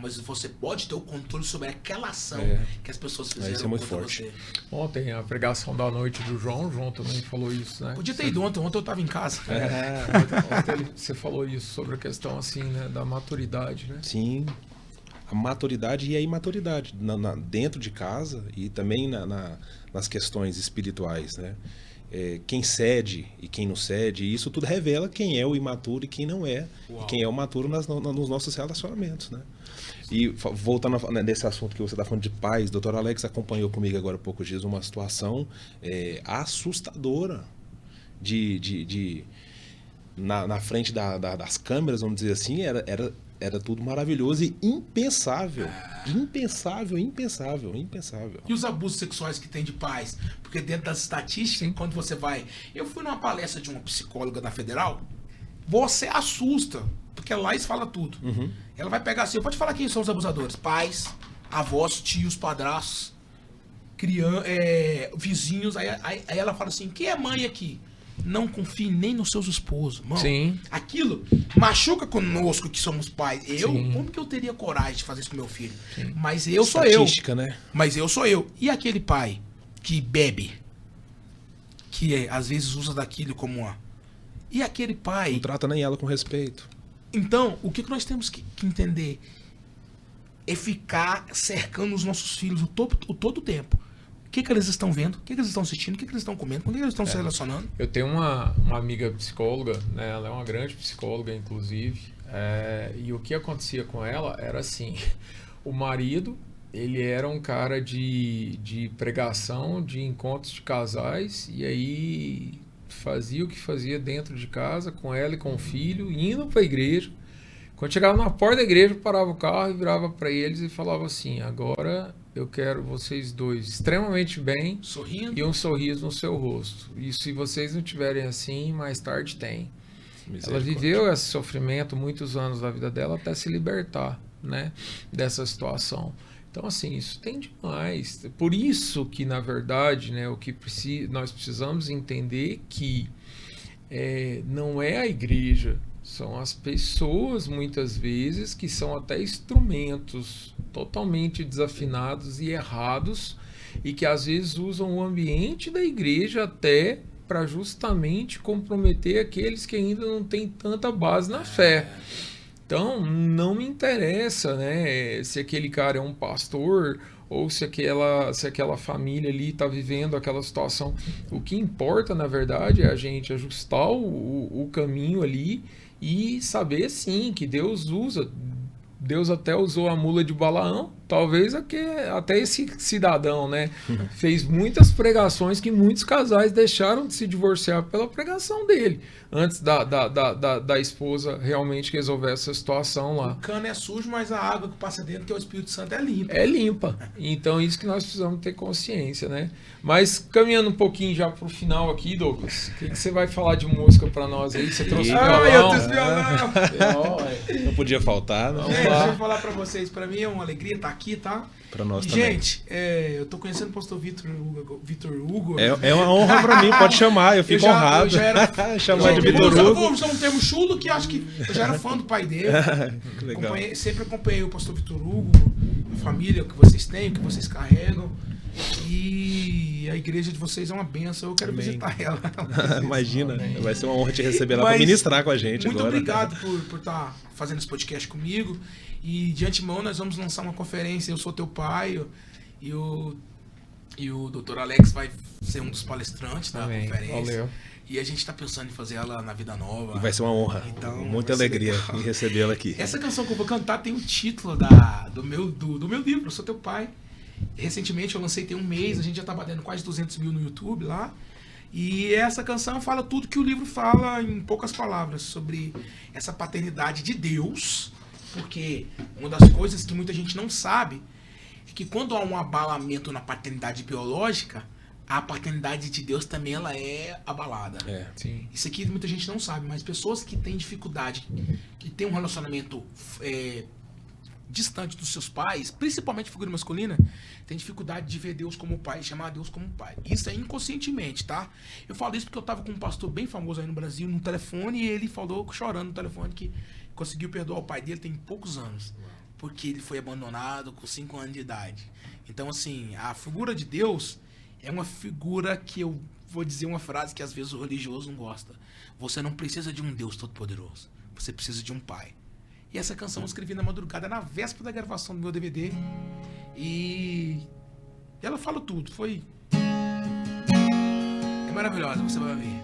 Mas você pode ter o controle sobre aquela ação que as pessoas fizeram isso é muito contra forte. você. Ontem, a pregação da noite do João também falou isso, né? Podia ter ido ontem eu estava em casa. Ontem você falou isso sobre a questão assim, né, da maturidade, né? Sim. A maturidade e a imaturidade dentro de casa e também nas questões espirituais, né? Quem cede e quem não cede, isso tudo revela quem é o imaturo e quem não é, e quem é o maturo nos nossos relacionamentos, né? E voltando nesse assunto que você está falando de pais, o Dr. Alex acompanhou comigo agora há poucos dias uma situação assustadora na frente das câmeras, vamos dizer assim, era tudo maravilhoso e impensável. Impensável. E os abusos sexuais que tem de pais? Porque dentro das estatísticas, quando você vai... Eu fui numa palestra de uma psicóloga da Federal, você assusta, porque lá eles falam tudo. Ela vai pegar assim, eu vou te falar quem são os abusadores. Pais, avós, tios, padrastos, vizinhos. Aí ela fala assim, quem é mãe aqui? Não confie nem nos seus esposos, mano. Sim. Aquilo machuca conosco que somos pais. Sim. Como que eu teria coragem de fazer isso com meu filho? Sim. Mas eu sou Estatística, eu. Né? Mas eu sou eu. E aquele pai que bebe, que às vezes usa daquilo como uma... E aquele pai... Não trata nem ela com respeito. Então, o que nós temos que entender é ficar cercando os nossos filhos todo o tempo. O que eles estão vendo, o que eles estão assistindo, o que eles estão comendo, com o que eles estão se relacionando. Eu tenho uma amiga psicóloga, né? Ela é uma grande psicóloga, inclusive, e o que acontecia com ela era assim, o marido, ele era um cara de pregação, de encontros de casais, e aí fazia o que fazia dentro de casa, com ela e com o filho, indo para a igreja. Quando chegava na porta da igreja, parava o carro e virava para eles e falava assim, agora... eu quero vocês dois extremamente bem, sorrindo, e um sorriso no seu rosto. E se vocês não tiverem assim, mais tarde tem. Ela viveu esse sofrimento muitos anos da vida dela até se libertar, né, dessa situação. Então, assim, isso tem demais. Por isso que, na verdade, né, nós precisamos entender que não é a igreja, são as pessoas, muitas vezes, que são até instrumentos totalmente desafinados e errados e que, às vezes, usam o ambiente da igreja até para justamente comprometer aqueles que ainda não têm tanta base na fé. Então, não me interessa, né, se aquele cara é um pastor ou se aquela família ali está vivendo aquela situação. O que importa, na verdade, é a gente ajustar o caminho ali e saber, sim, que Deus até usou a mula de Balaão, talvez até esse cidadão, né, fez muitas pregações que muitos casais deixaram de se divorciar pela pregação dele, antes da esposa realmente resolver essa situação lá. O cano é sujo, mas a água que passa dentro, que é o Espírito Santo, é limpa. É limpa. Então, isso que nós precisamos ter consciência, né? Mas, caminhando um pouquinho já pro final aqui, Douglas, o que você vai falar de música para nós aí? Você trouxe violão? Eu trouxe violão! Não podia faltar, não. Gente, deixa eu falar para vocês, para mim é uma alegria estar aqui, tá? Para nós também. Gente, eu tô conhecendo o pastor Vitor Hugo. É uma honra para mim, pode chamar, eu fico honrado. Eu já era... chamar de Vitor Hugo. Eu vou usar um termo chulo que acho que eu já era fã do pai dele. Legal. Sempre acompanhei o pastor Vitor Hugo, a família que vocês têm, que vocês carregam. E a igreja de vocês é uma benção, eu quero visitar ela. Imagina, vai ser uma honra te receber lá para ministrar com a gente muito agora. Muito obrigado por estar fazendo esse podcast comigo. E de antemão nós vamos lançar uma conferência, Eu Sou Teu Pai. E o Dr. Alex vai ser um dos palestrantes da Amém. conferência. Valeu. E a gente tá pensando em fazer ela na Vida Nova. E vai ser uma honra. Então, Muita vai ser alegria legal. em recebê-la aqui. Essa canção que eu vou cantar tem o título do meu livro, Eu Sou Teu Pai. Recentemente eu lancei tem um mês, a gente já tá batendo quase 200 mil no YouTube lá. E essa canção fala tudo que o livro fala em poucas palavras sobre essa paternidade de Deus. Porque uma das coisas que muita gente não sabe é que quando há um abalamento na paternidade biológica, a paternidade de Deus também ela é abalada. É. Sim. Isso aqui muita gente não sabe, mas pessoas que têm dificuldade, que têm um relacionamento distante dos seus pais, principalmente figura masculina, tem dificuldade de ver Deus como pai, chamar Deus como pai. Isso é inconscientemente, tá? Eu falo isso porque eu tava com um pastor bem famoso aí no Brasil, no telefone, e ele falou chorando no telefone que conseguiu perdoar o pai dele tem poucos anos, porque ele foi abandonado com 5 anos de idade. Então, assim, a figura de Deus é uma figura que eu vou dizer uma frase que às vezes o religioso não gosta. Você não precisa de um Deus todo-poderoso. Você precisa de um pai. E essa canção eu escrevi na madrugada, na véspera da gravação do meu DVD. E ela fala tudo. Foi... É maravilhosa, você vai ver.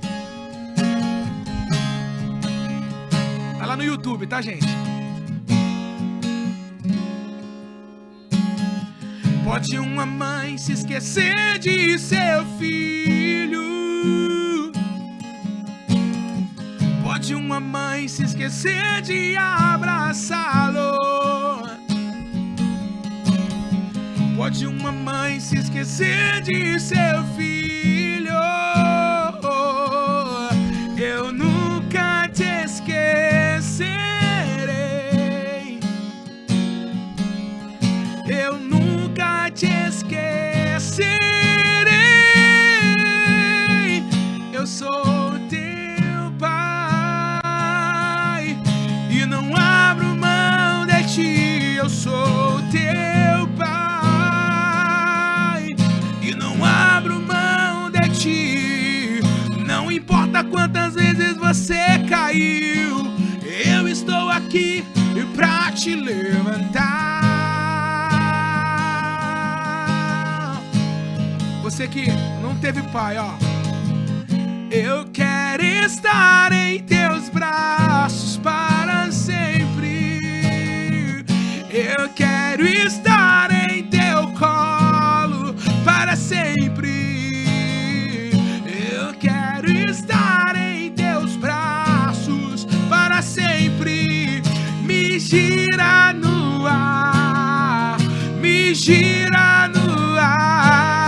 Tá lá no YouTube, tá, gente? Pode uma mãe se esquecer de seu filho. Pode uma mãe se esquecer de abraçá-lo. Pode uma mãe se esquecer de seu filho. Eu nunca te esquecerei. Eu nunca te esquecerei. Eu sou teu pai e não abro mão de ti. Eu sou teu pai e não abro mão de ti. Não importa quantas vezes você caiu, eu estou aqui pra te levantar. Você que não teve pai, ó. Eu quero estar em teus braços para sempre. Eu quero estar em teu colo para sempre. Eu quero estar em teus braços para sempre. Me gira no ar, me gira no ar.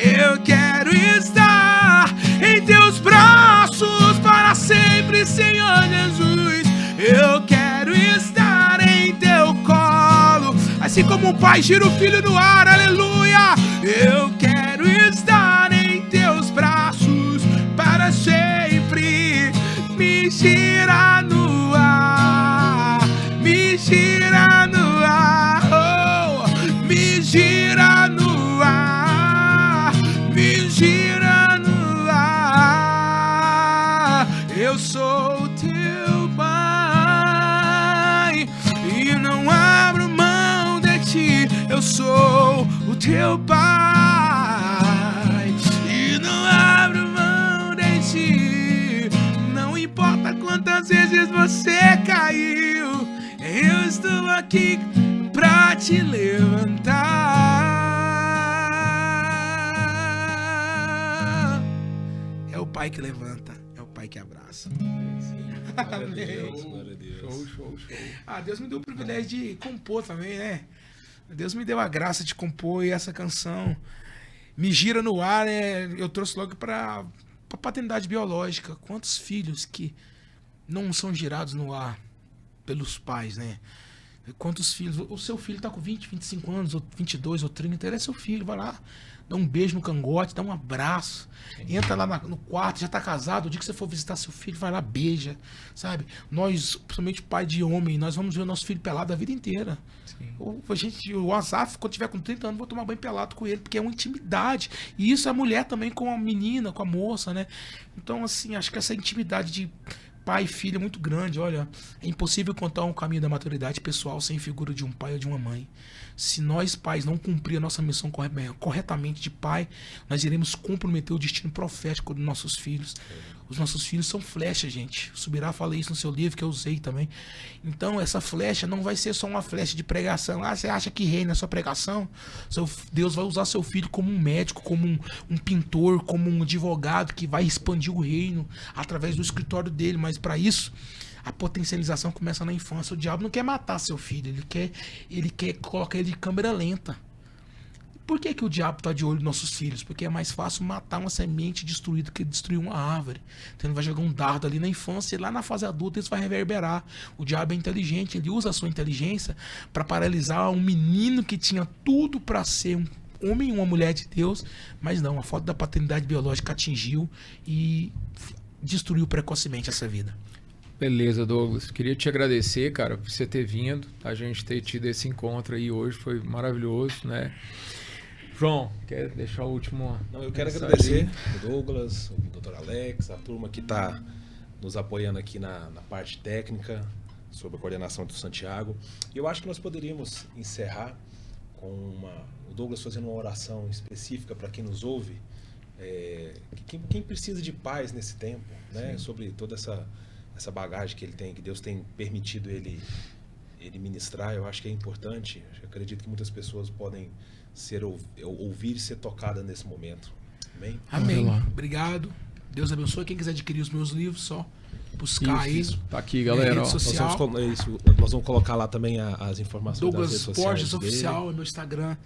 Eu quero estar em teus braços para sempre, Senhor Jesus. Eu quero estar em teu colo, assim como o pai gira o filho no ar, aleluia. Eu quero estar em teus braços para sempre. Me gira no ar, me gira no ar, oh, me gira no ar, me gira no ar. Eu sou teu pai e não abro mão de ti. Eu sou o teu pai e não abro mão de ti. Não importa quantas vezes você caiu, eu estou aqui pra te levantar. É o pai que levanta, é o pai que abraça. Glória a Deus, glória a Deus. Show, show, show. Ah, Deus me deu o privilégio de compor também, né? Deus me deu a graça de compor e essa canção me gira no ar, eu trouxe logo pra paternidade biológica. Quantos filhos que não são girados no ar pelos pais, né? Quantos filhos? O seu filho tá com 20, 25 anos, ou 22, ou 30, ele é seu filho, vai lá, dá um beijo no cangote, dá um abraço, entra lá no quarto, já tá casado, o dia que você for visitar seu filho, vai lá, beija, sabe? Nós, principalmente pai de homem, nós vamos ver o nosso filho pelado a vida inteira. O Asaf, quando tiver com 30 anos, vou tomar banho pelado com ele, porque é uma intimidade. E isso é a mulher também com a menina, com a moça, né? Então, assim, acho que essa intimidade de pai e filho é muito grande. Olha, é impossível contar um caminho da maturidade pessoal sem figura de um pai ou de uma mãe. Se nós, pais, não cumprir a nossa missão corretamente de pai, nós iremos comprometer o destino profético dos nossos filhos. Os nossos filhos são flechas, gente. O Subirá fala isso no seu livro, que eu usei também. Então, essa flecha não vai ser só uma flecha de pregação. Ah, você acha que reina a sua pregação? Deus vai usar seu filho como um médico, como um pintor, como um advogado que vai expandir o reino através do escritório dele. Mas, para isso, a potencialização começa na infância. O diabo não quer matar seu filho, ele quer colocar ele de câmera lenta. Por que o diabo está de olho nos nossos filhos? Porque é mais fácil matar uma semente destruída do que destruir uma árvore. Então ele vai jogar um dardo ali na infância e lá na fase adulta isso vai reverberar. O diabo é inteligente, ele usa a sua inteligência para paralisar um menino que tinha tudo para ser um homem e uma mulher de Deus, mas não, a falta da paternidade biológica atingiu e destruiu precocemente essa vida. Beleza, Douglas. Queria te agradecer, cara, por você ter vindo, a gente ter tido esse encontro aí hoje, foi maravilhoso, né? João, quer deixar o último... Não, eu quero agradecer o Douglas, o Dr. Alex, a turma que está nos apoiando aqui na parte técnica, sob a coordenação do Santiago. E eu acho que nós poderíamos encerrar com o Douglas fazendo uma oração específica para quem nos ouve, quem precisa de paz nesse tempo, né? Sobre toda essa bagagem que ele tem, que Deus tem permitido ele ministrar. Eu acho que é importante. Eu acredito que muitas pessoas podem ouvir e ser tocada nesse momento. Amém? Amém. Obrigado. Deus abençoe. Quem quiser adquirir os meus livros, só buscar aí. Tá aqui, galera. Rede social. Nós vamos colocar lá também as informações Douglas das redes sociais Borges Oficial é meu Instagram.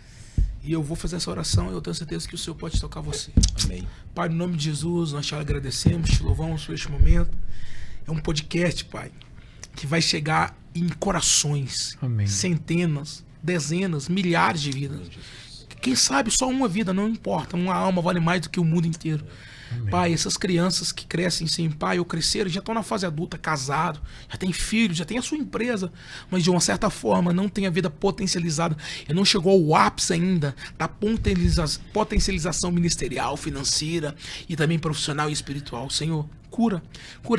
E eu vou fazer essa oração e eu tenho certeza que o Senhor pode tocar você. Amém. Pai, no nome de Jesus, nós te agradecemos, te louvamos por este momento. É um podcast, Pai, que vai chegar em corações. Amém. Centenas, dezenas, milhares de vidas. Quem sabe só uma vida, não importa. Uma alma vale mais do que o mundo inteiro. Amém. Pai, essas crianças que crescem sem pai ou cresceram, já estão na fase adulta, casado, já tem filhos, já tem a sua empresa, mas de uma certa forma não tem a vida potencializada e não chegou ao ápice ainda da potencialização ministerial, financeira e também profissional e espiritual. Senhor, cura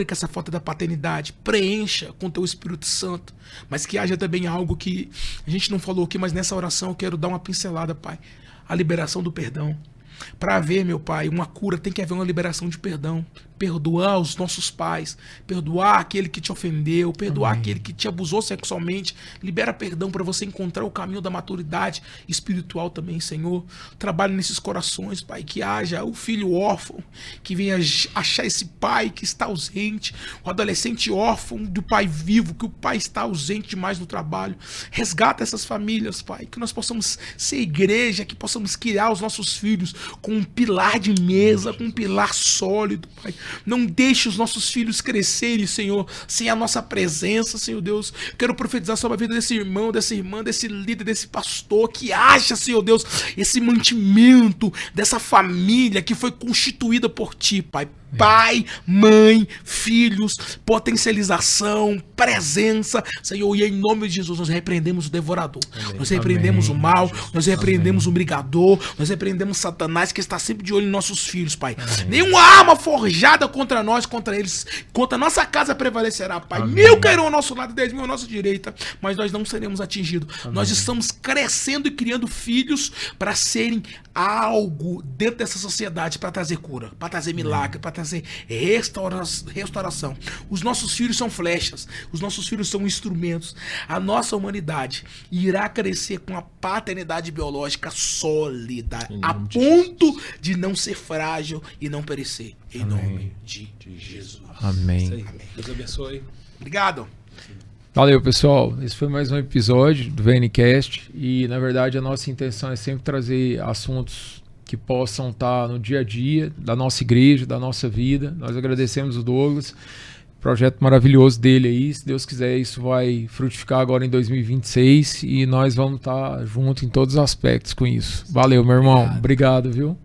que essa falta da paternidade, preencha com teu Espírito Santo, mas que haja também algo que a gente não falou aqui, mas nessa oração eu quero dar uma pincelada, Pai, a liberação do perdão. Para haver, meu Pai, uma cura, tem que haver uma liberação de perdão. Perdoar os nossos pais, perdoar aquele que te ofendeu, perdoar Amém. Aquele que te abusou sexualmente. Libera perdão para você encontrar o caminho da maturidade espiritual também, Senhor. Trabalhe nesses corações, Pai, que haja o filho órfão, que venha achar esse pai que está ausente, o adolescente órfão do pai vivo, que o pai está ausente demais no trabalho. Resgata essas famílias, Pai, que nós possamos ser igreja, que possamos criar os nossos filhos com um pilar de mesa, com um pilar sólido, Pai. Não deixe os nossos filhos crescerem, Senhor, sem a nossa presença, Senhor Deus. Quero profetizar sobre a vida desse irmão, dessa irmã, desse líder, desse pastor, que acha, Senhor Deus, esse mantimento dessa família que foi constituída por Ti, Pai. Pai, mãe, filhos, potencialização, presença, Senhor, e em nome de Jesus nós repreendemos o devorador, Amém. Nós repreendemos Amém. o mal, nós repreendemos Amém. o brigador, nós repreendemos Satanás que está sempre de olho em nossos filhos, Pai. Amém. Nenhuma arma forjada contra nós, contra eles, contra a nossa casa prevalecerá, Pai. Amém. 1000 cairão ao nosso lado, 10.000 à nossa direita, mas nós não seremos atingidos. Amém. Nós estamos crescendo e criando filhos para serem algo dentro dessa sociedade, para trazer cura, para trazer milagre, para trazer restauração. Os nossos filhos são flechas, os nossos filhos são instrumentos. A nossa humanidade irá crescer com a paternidade biológica sólida, a ponto de não ser frágil e não perecer. Em Amém. nome de Jesus. Amém. Isso aí. Deus abençoe. Obrigado. Valeu, pessoal. Esse foi mais um episódio do VNcast e, na verdade, a nossa intenção é sempre trazer assuntos que possam estar no dia a dia da nossa igreja, da nossa vida. Nós agradecemos o Douglas, projeto maravilhoso dele aí. Se Deus quiser, isso vai frutificar agora em 2026 e nós vamos estar juntos em todos os aspectos com isso. Valeu, meu irmão. Obrigado, viu?